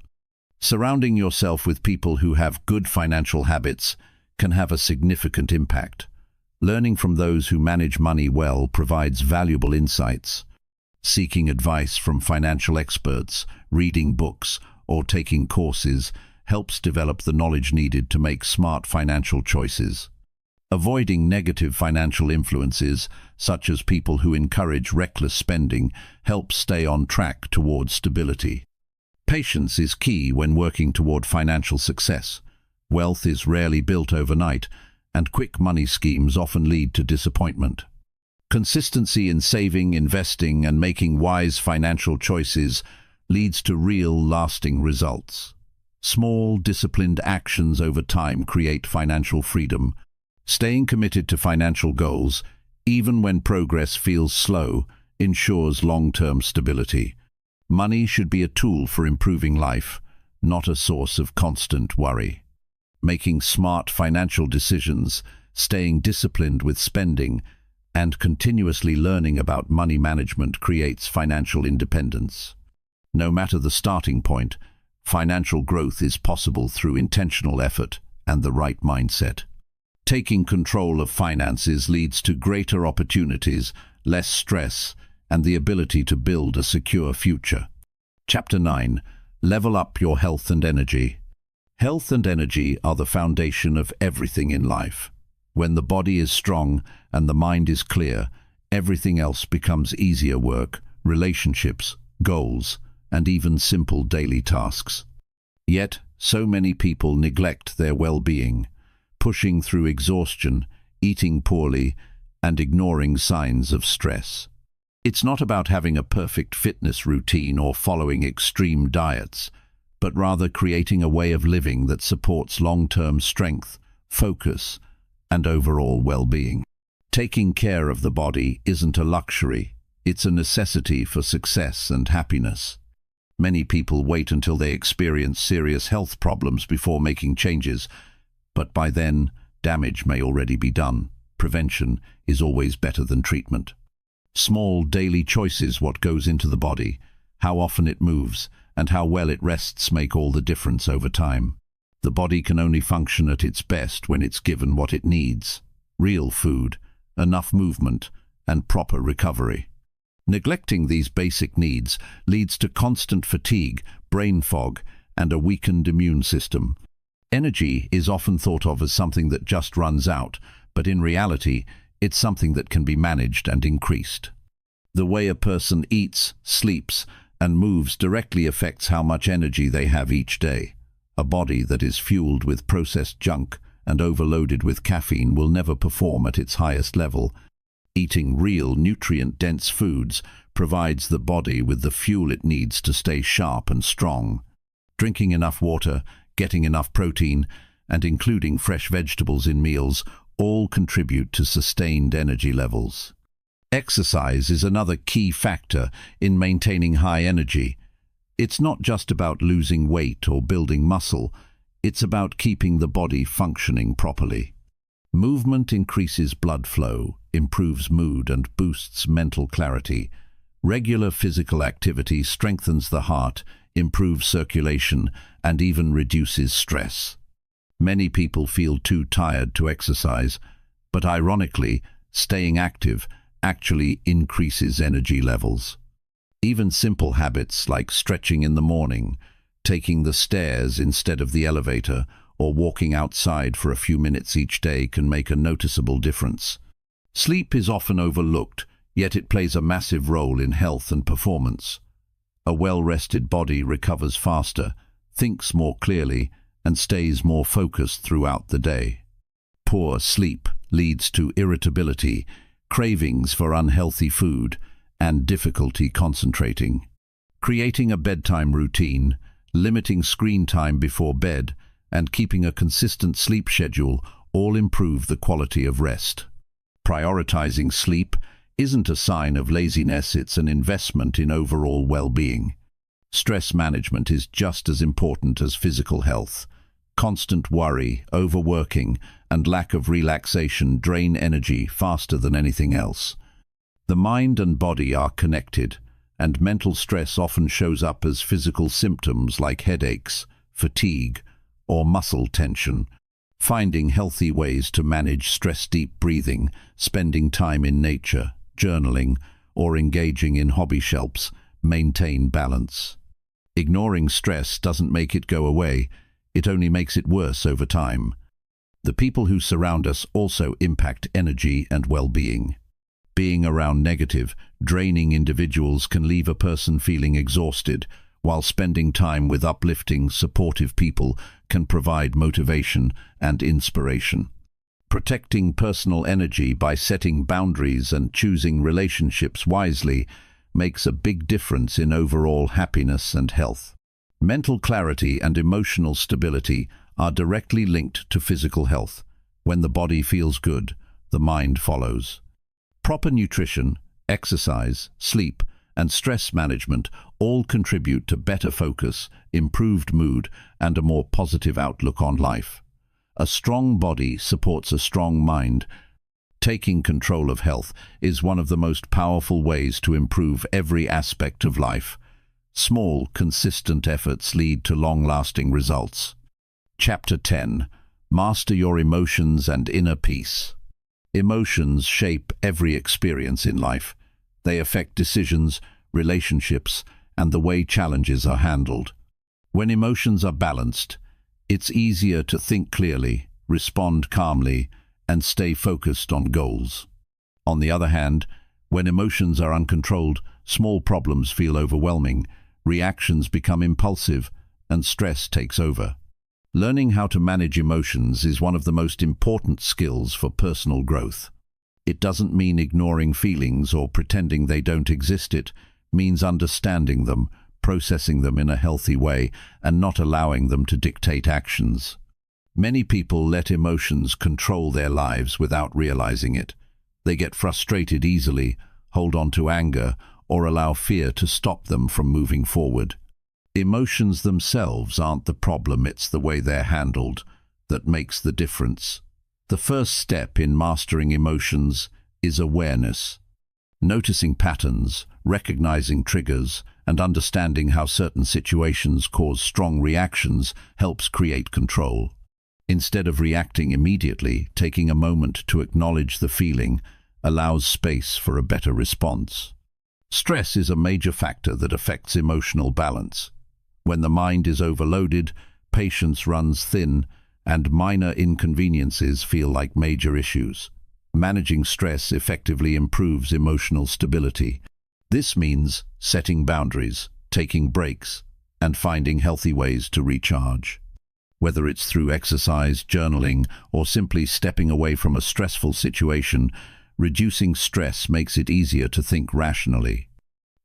Surrounding yourself with people who have good financial habits can have a significant impact. Learning from those who manage money well provides valuable insights. Seeking advice from financial experts, reading books, or taking courses helps develop the knowledge needed to make smart financial choices. Avoiding negative financial influences, such as people who encourage reckless spending, helps stay on track toward stability. Patience is key when working toward financial success. Wealth is rarely built overnight, and quick money schemes often lead to disappointment. Consistency in saving, investing, and making wise financial choices leads to real, lasting results. Small, disciplined actions over time create financial freedom. Staying committed to financial goals, even when progress feels slow, ensures long-term stability. Money should be a tool for improving life, not a source of constant worry. Making smart financial decisions, staying disciplined with spending, and continuously learning about money management creates financial independence. No matter the starting point, financial growth is possible through intentional effort and the right mindset. Taking control of finances leads to greater opportunities, less stress, and the ability to build a secure future. Chapter 9. Level up your health and energy. Health and energy are the foundation of everything in life. When the body is strong and the mind is clear, everything else becomes easier: work, relationships, goals, and even simple daily tasks. Yet, so many people neglect their well-being, pushing through exhaustion, eating poorly, and ignoring signs of stress. It's not about having a perfect fitness routine or following extreme diets, but rather creating a way of living that supports long-term strength, focus, and overall well-being. Taking care of the body isn't a luxury, it's a necessity for success and happiness. Many people wait until they experience serious health problems before making changes, but by then, damage may already be done. Prevention is always better than treatment. Small daily choices: what goes into the body, how often it moves, and how well it rests make all the difference over time. The body can only function at its best when it's given what it needs: real food, enough movement, and proper recovery. Neglecting these basic needs leads to constant fatigue, brain fog, and a weakened immune system. Energy is often thought of as something that just runs out, but in reality, it's something that can be managed and increased. The way a person eats, sleeps, and moves directly affects how much energy they have each day. A body that is fueled with processed junk and overloaded with caffeine will never perform at its highest level. Eating real, nutrient-dense foods provides the body with the fuel it needs to stay sharp and strong. Drinking enough water, getting enough protein, and including fresh vegetables in meals all contribute to sustained energy levels. Exercise is another key factor in maintaining high energy. It's not just about losing weight or building muscle, it's about keeping the body functioning properly. Movement increases blood flow, improves mood and boosts mental clarity. Regular physical activity strengthens the heart, improves circulation, and even reduces stress. Many people feel too tired to exercise, but ironically, staying active actually increases energy levels. Even simple habits like stretching in the morning, taking the stairs instead of the elevator, or walking outside for a few minutes each day can make a noticeable difference. Sleep is often overlooked, yet it plays a massive role in health and performance. A well-rested body recovers faster, thinks more clearly, and stays more focused throughout the day. Poor sleep leads to irritability, cravings for unhealthy food, and difficulty concentrating. Creating a bedtime routine, limiting screen time before bed, and keeping a consistent sleep schedule all improve the quality of rest. Prioritizing sleep isn't a sign of laziness, it's an investment in overall well-being. Stress management is just as important as physical health. Constant worry, overworking, and lack of relaxation drain energy faster than anything else. The mind and body are connected, and mental stress often shows up as physical symptoms like headaches, fatigue, or muscle tension. Finding healthy ways to manage stress, deep breathing, spending time in nature, journaling, or engaging in hobby helps maintain balance. Ignoring stress doesn't make it go away, it only makes it worse over time. The people who surround us also impact energy and well-being. Being around negative, draining individuals can leave a person feeling exhausted, while spending time with uplifting, supportive people can provide motivation and inspiration. Protecting personal energy by setting boundaries and choosing relationships wisely makes a big difference in overall happiness and health. Mental clarity and emotional stability are directly linked to physical health. When the body feels good, the mind follows. Proper nutrition, exercise, sleep, and stress management all contribute to better focus, improved mood, and a more positive outlook on life. A strong body supports a strong mind. Taking control of health is one of the most powerful ways to improve every aspect of life. Small, consistent efforts lead to long-lasting results. Chapter 10. Master your emotions and inner peace. Emotions shape every experience in life. They affect decisions, relationships, and the way challenges are handled. When emotions are balanced, it's easier to think clearly, respond calmly, and stay focused on goals. On the other hand, when emotions are uncontrolled, small problems feel overwhelming, reactions become impulsive, and stress takes over. Learning how to manage emotions is one of the most important skills for personal growth. It doesn't mean ignoring feelings or pretending they don't exist. It means understanding them, processing them in a healthy way, and not allowing them to dictate actions. Many people let emotions control their lives without realizing it. They get frustrated easily, hold on to anger, or allow fear to stop them from moving forward. Emotions themselves aren't the problem, it's the way they're handled that makes the difference. The first step in mastering emotions is awareness. Noticing patterns, recognizing triggers, and understanding how certain situations cause strong reactions helps create control. Instead of reacting immediately, taking a moment to acknowledge the feeling allows space for a better response. Stress is a major factor that affects emotional balance. When the mind is overloaded, patience runs thin, and minor inconveniences feel like major issues. Managing stress effectively improves emotional stability. This means setting boundaries, taking breaks, and finding healthy ways to recharge. Whether it's through exercise, journaling, or simply stepping away from a stressful situation, reducing stress makes it easier to think rationally.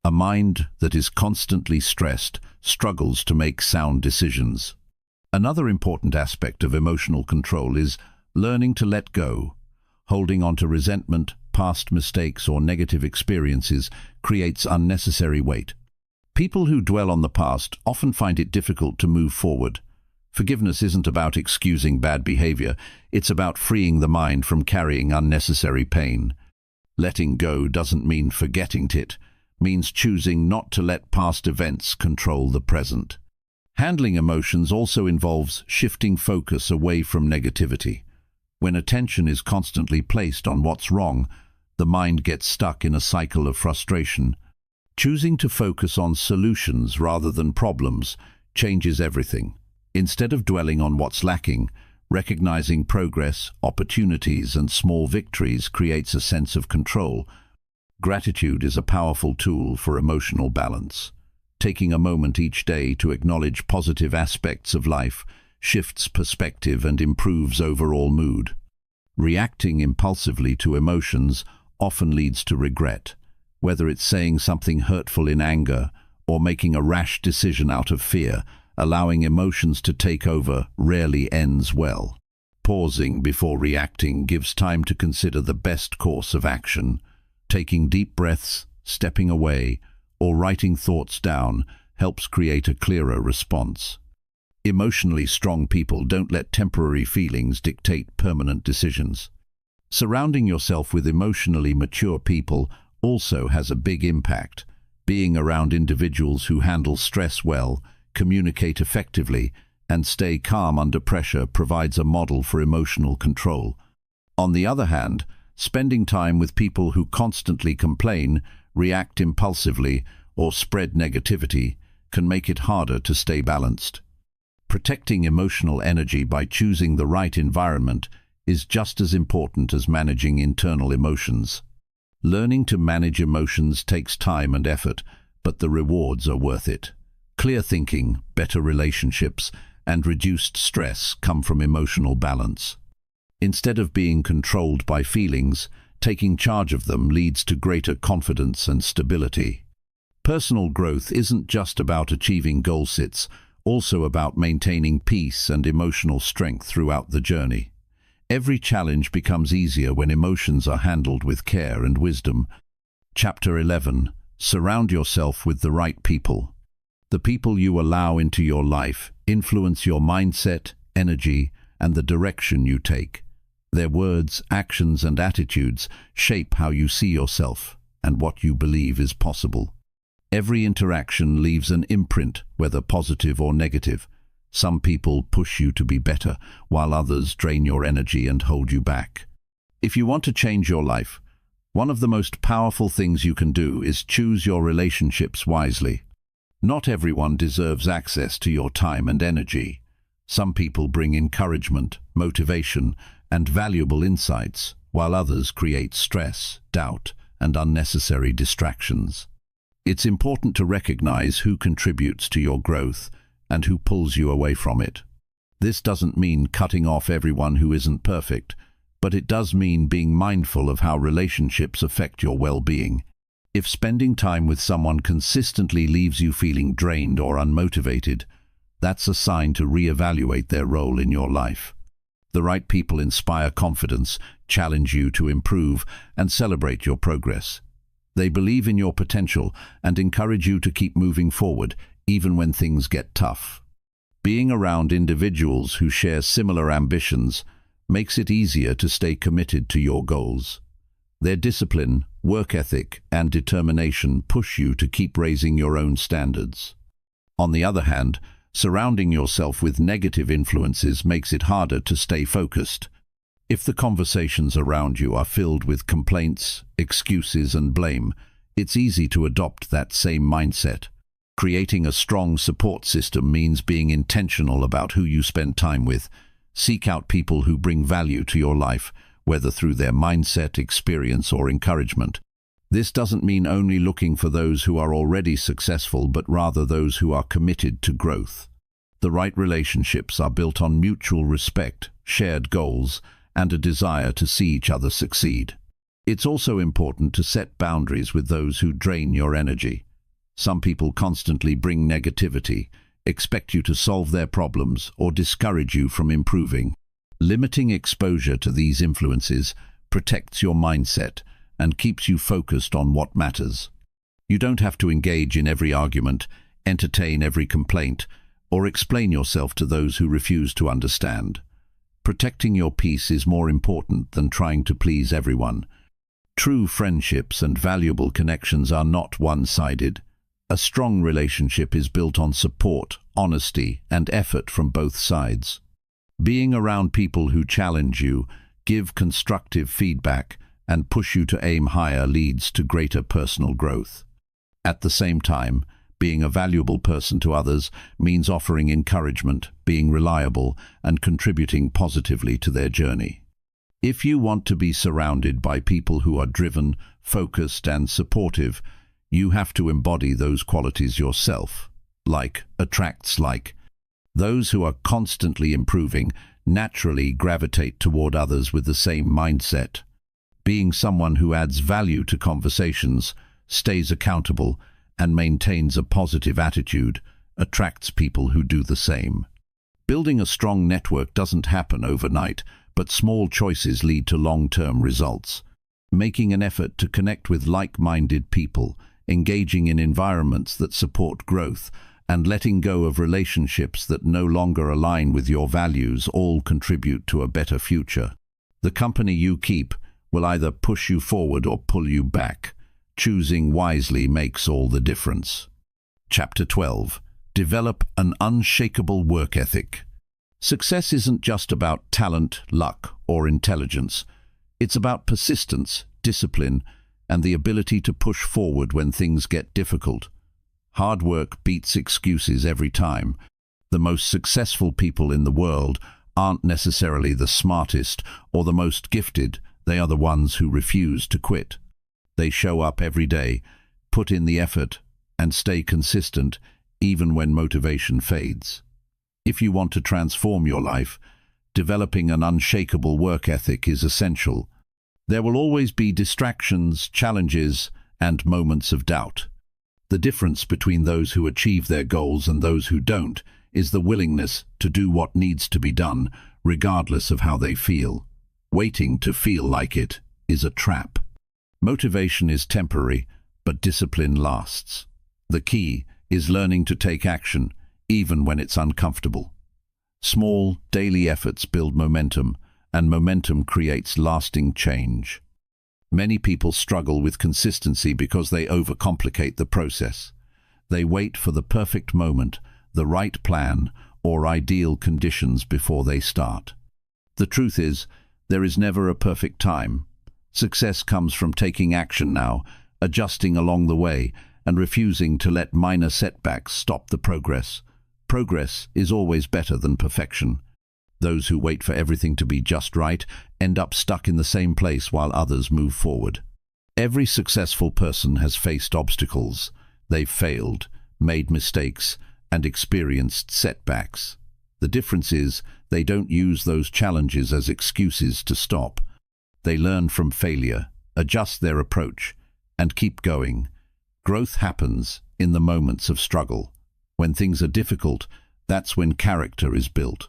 A mind that is constantly stressed struggles to make sound decisions. Another important aspect of emotional control is learning to let go. Holding on to resentment, past mistakes, or negative experiences creates unnecessary weight. People who dwell on the past often find it difficult to move forward. Forgiveness isn't about excusing bad behavior, it's about freeing the mind from carrying unnecessary pain. Letting go doesn't mean forgetting it, means choosing not to let past events control the present. Handling emotions also involves shifting focus away from negativity. When attention is constantly placed on what's wrong, the mind gets stuck in a cycle of frustration. Choosing to focus on solutions rather than problems changes everything. Instead of dwelling on what's lacking, recognizing progress, opportunities, and small victories creates a sense of control. Gratitude is a powerful tool for emotional balance. Taking a moment each day to acknowledge positive aspects of life shifts perspective and improves overall mood. Reacting impulsively to emotions often leads to regret, whether it's saying something hurtful in anger or making a rash decision out of fear. Allowing emotions to take over rarely ends well. Pausing before reacting gives time to consider the best course of action. Taking deep breaths, stepping away, or writing thoughts down helps create a clearer response. Emotionally strong people don't let temporary feelings dictate permanent decisions. Surrounding yourself with emotionally mature people also has a big impact. Being around individuals who handle stress well, communicate effectively, and stay calm under pressure provides a model for emotional control. On the other hand, spending time with people who constantly complain, react impulsively, or spread negativity can make it harder to stay balanced. Protecting emotional energy by choosing the right environment is just as important as managing internal emotions. Learning to manage emotions takes time and effort, but the rewards are worth it. Clear thinking, better relationships, and reduced stress come from emotional balance. Instead of being controlled by feelings, taking charge of them leads to greater confidence and stability. Personal growth isn't just about achieving goals, it's also about maintaining peace and emotional strength throughout the journey. Every challenge becomes easier when emotions are handled with care and wisdom. Chapter 11. Surround yourself with the right people. The people you allow into your life influence your mindset, energy, and the direction you take. Their words, actions, and attitudes shape how you see yourself and what you believe is possible. Every interaction leaves an imprint, whether positive or negative. Some people push you to be better, while others drain your energy and hold you back. If you want to change your life, one of the most powerful things you can do is choose your relationships wisely. Not everyone deserves access to your time and energy. Some people bring encouragement, motivation, and valuable insights, while others create stress, doubt, and unnecessary distractions. It's important to recognize who contributes to your growth and who pulls you away from it. This doesn't mean cutting off everyone who isn't perfect, but it does mean being mindful of how relationships affect your well-being. If spending time with someone consistently leaves you feeling drained or unmotivated, that's a sign to reevaluate their role in your life. The right people inspire confidence, challenge you to improve, and celebrate your progress. They believe in your potential and encourage you to keep moving forward, even when things get tough. Being around individuals who share similar ambitions makes it easier to stay committed to your goals. Their discipline, work ethic, and determination push you to keep raising your own standards. On the other hand, surrounding yourself with negative influences makes it harder to stay focused. If the conversations around you are filled with complaints, excuses, and blame, it's easy to adopt that same mindset. Creating a strong support system means being intentional about who you spend time with. Seek out people who bring value to your life, whether through their mindset, experience, or encouragement. This doesn't mean only looking for those who are already successful, but rather those who are committed to growth. The right relationships are built on mutual respect, shared goals, and a desire to see each other succeed. It's also important to set boundaries with those who drain your energy. Some people constantly bring negativity, expect you to solve their problems, or discourage you from improving. Limiting exposure to these influences protects your mindset and keeps you focused on what matters. You don't have to engage in every argument, entertain every complaint, or explain yourself to those who refuse to understand. Protecting your peace is more important than trying to please everyone. True friendships and valuable connections are not one-sided. A strong relationship is built on support, honesty, and effort from both sides. Being around people who challenge you, give constructive feedback, and push you to aim higher leads to greater personal growth. At the same time, being a valuable person to others means offering encouragement, being reliable, and contributing positively to their journey. If you want to be surrounded by people who are driven, focused, and supportive, you have to embody those qualities yourself. Like attracts like. Those who are constantly improving naturally gravitate toward others with the same mindset. Being someone who adds value to conversations, stays accountable, and maintains a positive attitude attracts people who do the same. Building a strong network doesn't happen overnight, but small choices lead to long-term results. Making an effort to connect with like-minded people, engaging in environments that support growth, and letting go of relationships that no longer align with your values all contribute to a better future. The company you keep will either push you forward or pull you back. Choosing wisely makes all the difference. Chapter 12. Develop an unshakable work ethic. Success isn't just about talent, luck, or intelligence. It's about persistence, discipline, and the ability to push forward when things get difficult. Hard work beats excuses every time. The most successful people in the world aren't necessarily the smartest or the most gifted. They are the ones who refuse to quit. They show up every day, put in the effort, and stay consistent even when motivation fades. If you want to transform your life, developing an unshakable work ethic is essential. There will always be distractions, challenges, and moments of doubt. The difference between those who achieve their goals and those who don't is the willingness to do what needs to be done, regardless of how they feel. Waiting to feel like it is a trap. Motivation is temporary, but discipline lasts. The key is learning to take action, even when it's uncomfortable. Small, daily efforts build momentum, and momentum creates lasting change. Many people struggle with consistency because they overcomplicate the process. They wait for the perfect moment, the right plan, or ideal conditions before they start. The truth is, there is never a perfect time. Success comes from taking action now, adjusting along the way, and refusing to let minor setbacks stop the progress. Progress is always better than perfection. Those who wait for everything to be just right end up stuck in the same place while others move forward. Every successful person has faced obstacles. They've failed, made mistakes, and experienced setbacks. The difference is they don't use those challenges as excuses to stop. They learn from failure, adjust their approach, and keep going. Growth happens in the moments of struggle. When things are difficult, that's when character is built.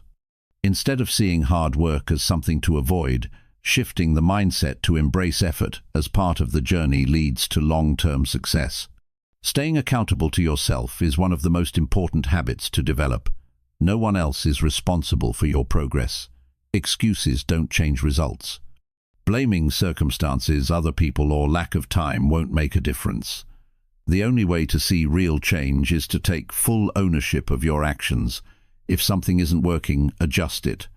Instead of seeing hard work as something to avoid, shifting the mindset to embrace effort as part of the journey leads to long-term success. Staying accountable to yourself is one of the most important habits to develop. No one else is responsible for your progress. Excuses don't change results. Blaming circumstances, other people, or lack of time won't make a difference. The only way to see real change is to take full ownership of your actions. If something isn't working, adjust it.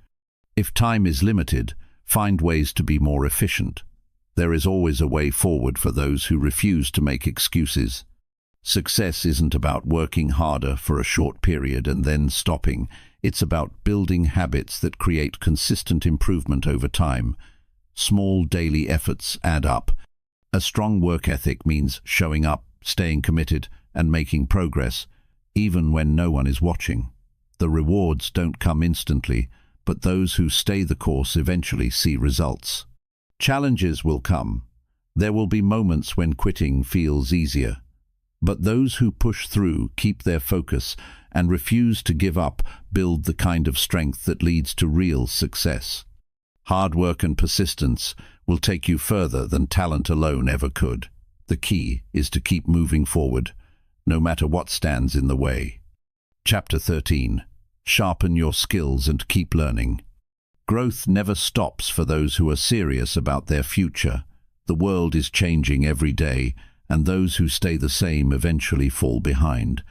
If time is limited, find ways to be more efficient. There is always a way forward for those who refuse to make excuses. Success isn't about working harder for a short period and then stopping. It's about building habits that create consistent improvement over time. Small daily efforts add up. A strong work ethic means showing up, staying committed, and making progress, even when no one is watching. The rewards don't come instantly, but those who stay the course eventually see results. Challenges will come. There will be moments when quitting feels easier. But those who push through, keep their focus, and refuse to give up build the kind of strength that leads to real success. Hard work and persistence will take you further than talent alone ever could. The key is to keep moving forward, no matter what stands in the way. Chapter 13. Sharpen your skills and keep learning. Growth never stops for those who are serious about their future. The world is changing every day, and those who stay the same eventually fall behind.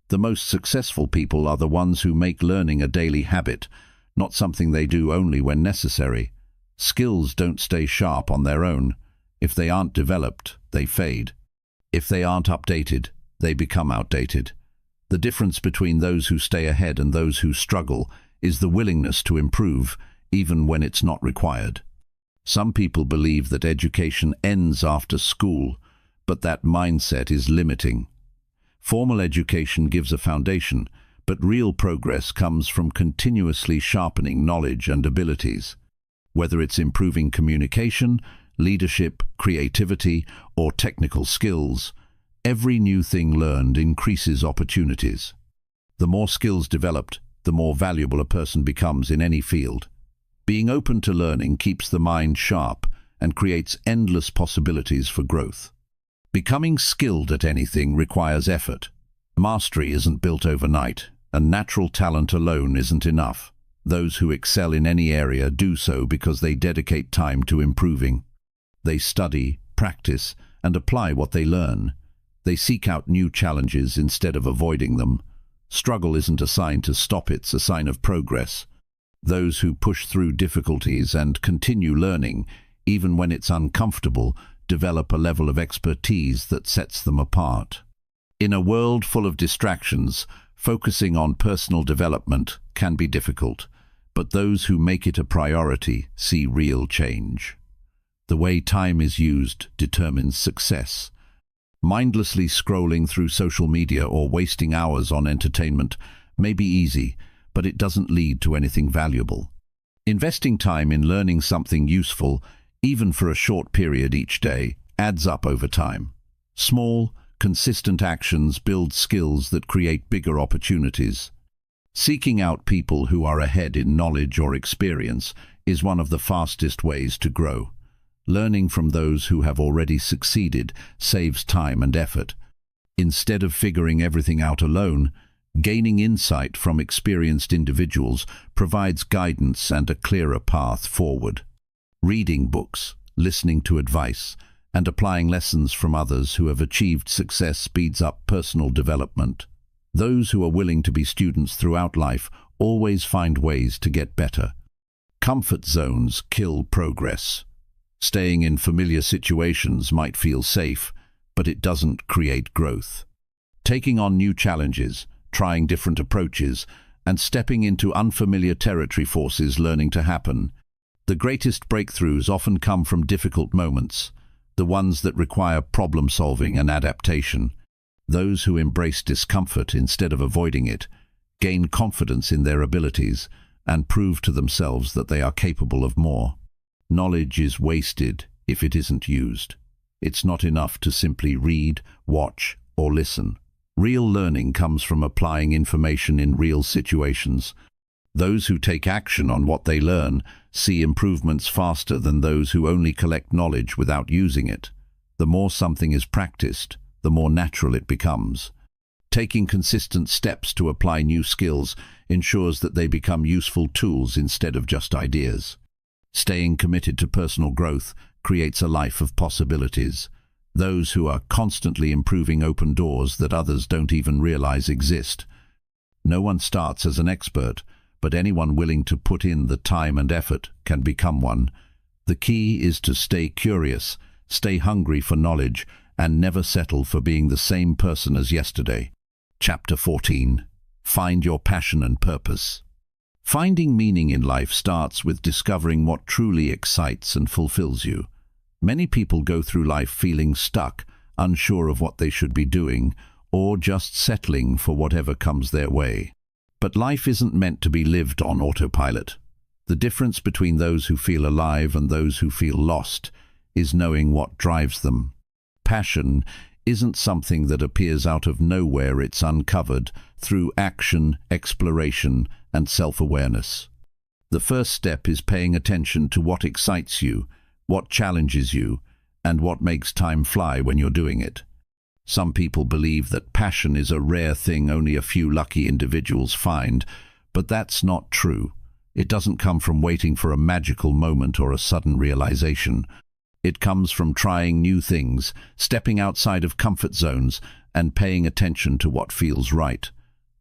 The most successful people are the ones who make learning a daily habit, not something they do only when necessary. Skills don't stay sharp on their own. If they aren't developed, they fade. If they aren't updated, they become outdated. The difference between those who stay ahead and those who struggle is the willingness to improve, even when it's not required. Some people believe that education ends after school, but that mindset is limiting. Formal education gives a foundation, but real progress comes from continuously sharpening knowledge and abilities. Whether it's improving communication, leadership, creativity, or technical skills, every new thing learned increases opportunities. The more skills developed, the more valuable a person becomes in any field. Being open to learning keeps the mind sharp and creates endless possibilities for growth. Becoming skilled at anything requires effort. Mastery isn't built overnight, and natural talent alone isn't enough. Those who excel in any area do so because they dedicate time to improving. They study, practice, and apply what they learn. They seek out new challenges instead of avoiding them. Struggle isn't a sign to stop, it's a sign of progress. Those who push through difficulties and continue learning, even when it's uncomfortable, develop a level of expertise that sets them apart. In a world full of distractions, focusing on personal development can be difficult, but those who make it a priority see real change. The way time is used determines success. Mindlessly scrolling through social media or wasting hours on entertainment may be easy, but it doesn't lead to anything valuable. Investing time in learning something useful, even for a short period each day, adds up over time. Small, consistent actions build skills that create bigger opportunities. Seeking out people who are ahead in knowledge or experience is one of the fastest ways to grow. Learning from those who have already succeeded saves time and effort. Instead of figuring everything out alone, gaining insight from experienced individuals provides guidance and a clearer path forward. Reading books, listening to advice, and applying lessons from others who have achieved success speeds up personal development. Those who are willing to be students throughout life always find ways to get better. Comfort zones kill progress. Staying in familiar situations might feel safe, but it doesn't create growth. Taking on new challenges, trying different approaches, and stepping into unfamiliar territory forces learning to happen. The greatest breakthroughs often come from difficult moments, the ones that require problem-solving and adaptation. Those who embrace discomfort instead of avoiding it gain confidence in their abilities and prove to themselves that they are capable of more. Knowledge is wasted if it isn't used. It's not enough to simply read, watch, or listen. Real learning comes from applying information in real situations. Those who take action on what they learn see improvements faster than those who only collect knowledge without using it. The more something is practiced, the more natural it becomes. Taking consistent steps to apply new skills ensures that they become useful tools instead of just ideas. Staying committed to personal growth creates a life of possibilities. Those who are constantly improving open doors that others don't even realize exist. No one starts as an expert, but anyone willing to put in the time and effort can become one. The key is to stay curious, stay hungry for knowledge, and never settle for being the same person as yesterday. Chapter 14. Find your passion and purpose. Finding meaning in life starts with discovering what truly excites and fulfills you. Many people go through life feeling stuck, unsure of what they should be doing, or just settling for whatever comes their way. But life isn't meant to be lived on autopilot. The difference between those who feel alive and those who feel lost is knowing what drives them. Passion isn't something that appears out of nowhere, it's uncovered through action, exploration, and self-awareness. The first step is paying attention to what excites you, what challenges you, and what makes time fly when you're doing it. Some people believe that passion is a rare thing only a few lucky individuals find, but that's not true. It doesn't come from waiting for a magical moment or a sudden realization. It comes from trying new things, stepping outside of comfort zones, and paying attention to what feels right.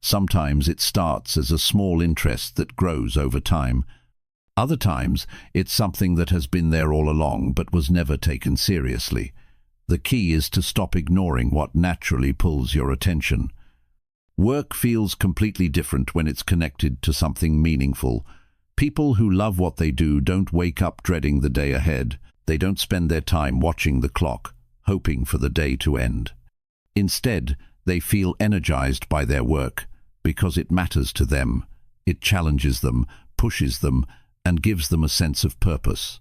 Sometimes it starts as a small interest that grows over time. Other times, it's something that has been there all along but was never taken seriously. The key is to stop ignoring what naturally pulls your attention. Work feels completely different when it's connected to something meaningful. People who love what they do don't wake up dreading the day ahead. They don't spend their time watching the clock, hoping for the day to end. Instead, they feel energized by their work because it matters to them. It challenges them, pushes them, and gives them a sense of purpose.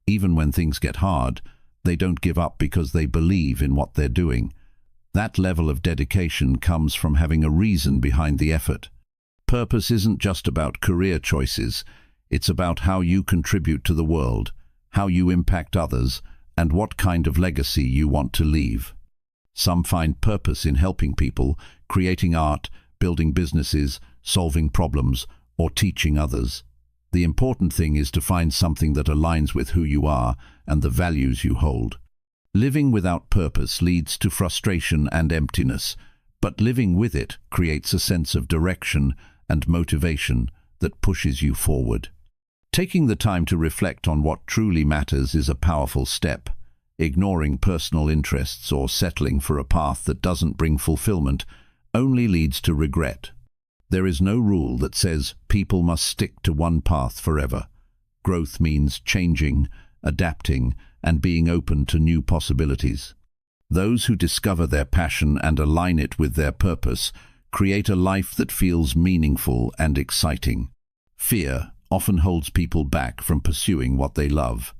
Even when things get hard, they don't give up because they believe in what they're doing. That level of dedication comes from having a reason behind the effort. Purpose isn't just about career choices. It's about how you contribute to the world, how you impact others, and what kind of legacy you want to leave. Some find purpose in helping people, creating art, building businesses, solving problems, or teaching others. The important thing is to find something that aligns with who you are and the values you hold. Living without purpose leads to frustration and emptiness, but living with it creates a sense of direction and motivation that pushes you forward. Taking the time to reflect on what truly matters is a powerful step. Ignoring personal interests or settling for a path that doesn't bring fulfillment only leads to regret. There is no rule that says people must stick to one path forever. Growth means changing, adapting, and being open to new possibilities. Those who discover their passion and align it with their purpose create a life that feels meaningful and exciting. Fear often holds people back from pursuing what they love.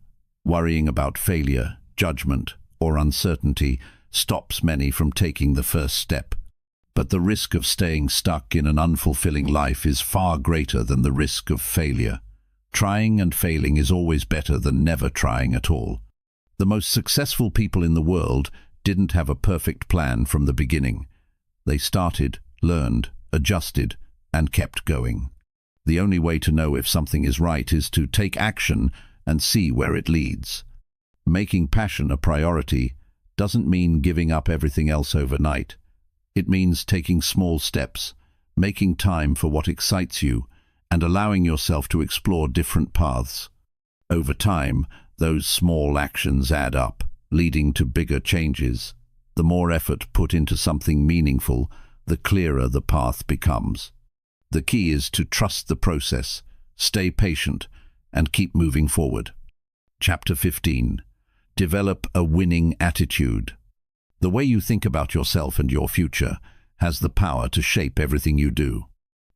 Worrying about failure, judgment, or uncertainty stops many from taking the first step. But the risk of staying stuck in an unfulfilling life is far greater than the risk of failure. Trying and failing is always better than never trying at all. The most successful people in the world didn't have a perfect plan from the beginning. They started, learned, adjusted, and kept going. The only way to know if something is right is to take action and see where it leads. Making passion a priority doesn't mean giving up everything else overnight. It means taking small steps, making time for what excites you, and allowing yourself to explore different paths. Over time, those small actions add up, leading to bigger changes. The more effort put into something meaningful, the clearer the path becomes. The key is to trust the process, stay patient, and keep moving forward. Chapter 15. Develop a winning attitude. The way you think about yourself and your future has the power to shape everything you do.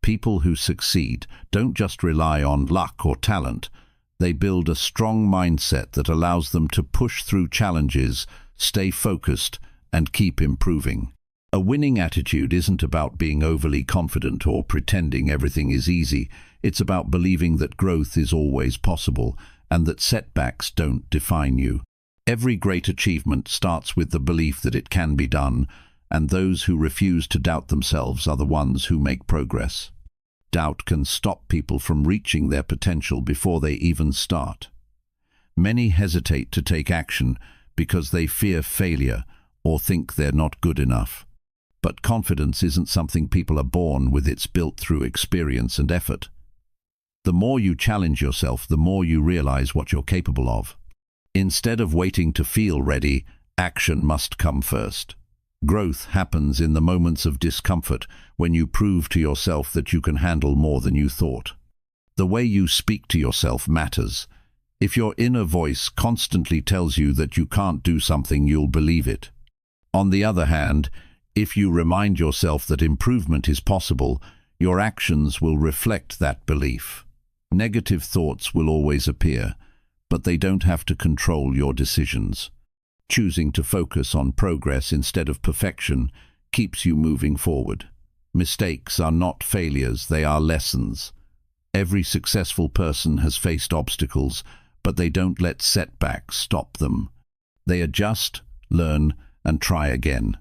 People who succeed don't just rely on luck or talent. They build a strong mindset that allows them to push through challenges, stay focused, and keep improving. A winning attitude isn't about being overly confident or pretending everything is easy. It's about believing that growth is always possible and that setbacks don't define you. Every great achievement starts with the belief that it can be done, and those who refuse to doubt themselves are the ones who make progress. Doubt can stop people from reaching their potential before they even start. Many hesitate to take action because they fear failure or think they're not good enough. But confidence isn't something people are born with, it's built through experience and effort. The more you challenge yourself, the more you realize what you're capable of. Instead of waiting to feel ready, action must come first. Growth happens in the moments of discomfort when you prove to yourself that you can handle more than you thought. The way you speak to yourself matters. If your inner voice constantly tells you that you can't do something, you'll believe it. On the other hand, if you remind yourself that improvement is possible, your actions will reflect that belief. Negative thoughts will always appear, but they don't have to control your decisions. Choosing to focus on progress instead of perfection keeps you moving forward. Mistakes are not failures, they are lessons. Every successful person has faced obstacles, but they don't let setbacks stop them. They adjust, learn, and try again.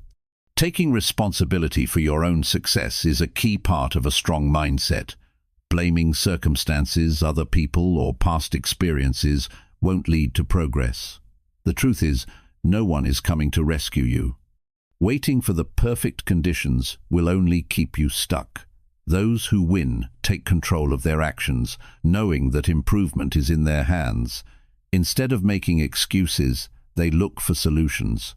Taking responsibility for your own success is a key part of a strong mindset. Blaming circumstances, other people, or past experiences won't lead to progress. The truth is, no one is coming to rescue you. Waiting for the perfect conditions will only keep you stuck. Those who win take control of their actions, knowing that improvement is in their hands. Instead of making excuses, they look for solutions.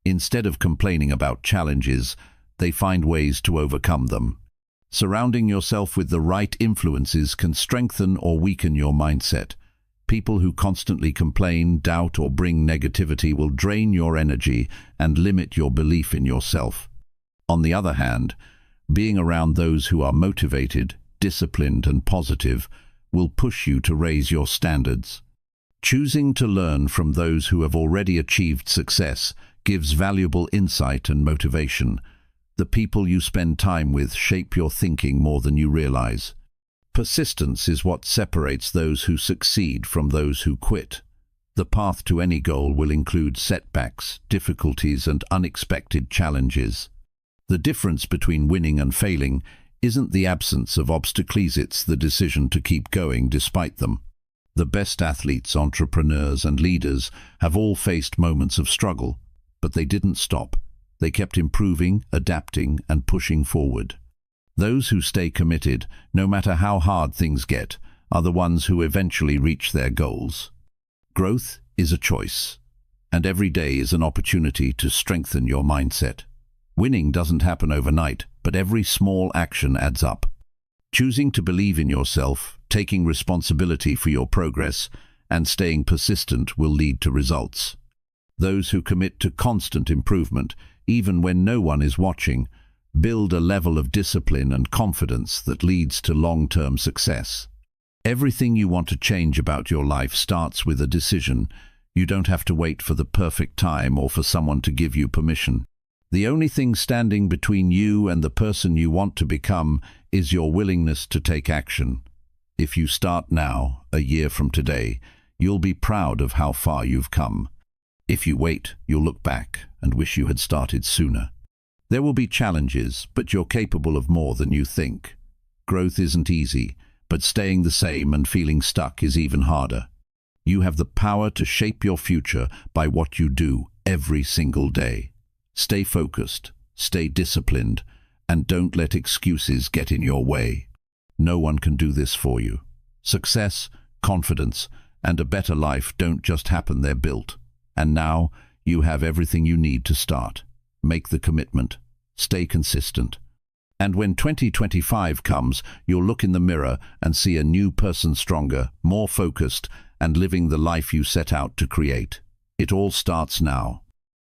Instead of complaining about challenges, they find ways to overcome them. Surrounding yourself with the right influences can strengthen or weaken your mindset. People who constantly complain, doubt, or bring negativity will drain your energy and limit your belief in yourself. On the other hand, being around those who are motivated, disciplined, and positive will push you to raise your standards. Choosing to learn from those who have already achieved success gives valuable insight and motivation. The people you spend time with shape your thinking more than you realize. Persistence is what separates those who succeed from those who quit. The path to any goal will include setbacks, difficulties, and unexpected challenges. The difference between winning and failing isn't the absence of obstacles, it's the decision to keep going despite them. The best athletes, entrepreneurs, and leaders have all faced moments of struggle, but they didn't stop. They kept improving, adapting, and pushing forward. Those who stay committed, no matter how hard things get, are the ones who eventually reach their goals. Growth is a choice, and every day is an opportunity to strengthen your mindset. Winning doesn't happen overnight, but every small action adds up. Choosing to believe in yourself, taking responsibility for your progress, and staying persistent will lead to results. Those who commit to constant improvement, even when no one is watching, build a level of discipline and confidence that leads to long-term success. Everything you want to change about your life starts with a decision. You don't have to wait for the perfect time or for someone to give you permission. The only thing standing between you and the person you want to become is your willingness to take action. If you start now, a year from today, you'll be proud of how far you've come. If you wait, you'll look back and wish you had started sooner. There will be challenges, but you're capable of more than you think. Growth isn't easy, but staying the same and feeling stuck is even harder. You have the power to shape your future by what you do every single day. Stay focused, stay disciplined, and don't let excuses get in your way. No one can do this for you. Success, confidence, and a better life don't just happen, they're built. And now, you have everything you need to start. Make the commitment. Stay consistent. And when 2025 comes, you'll look in the mirror and see a new person, stronger, more focused, and living the life you set out to create. It all starts now.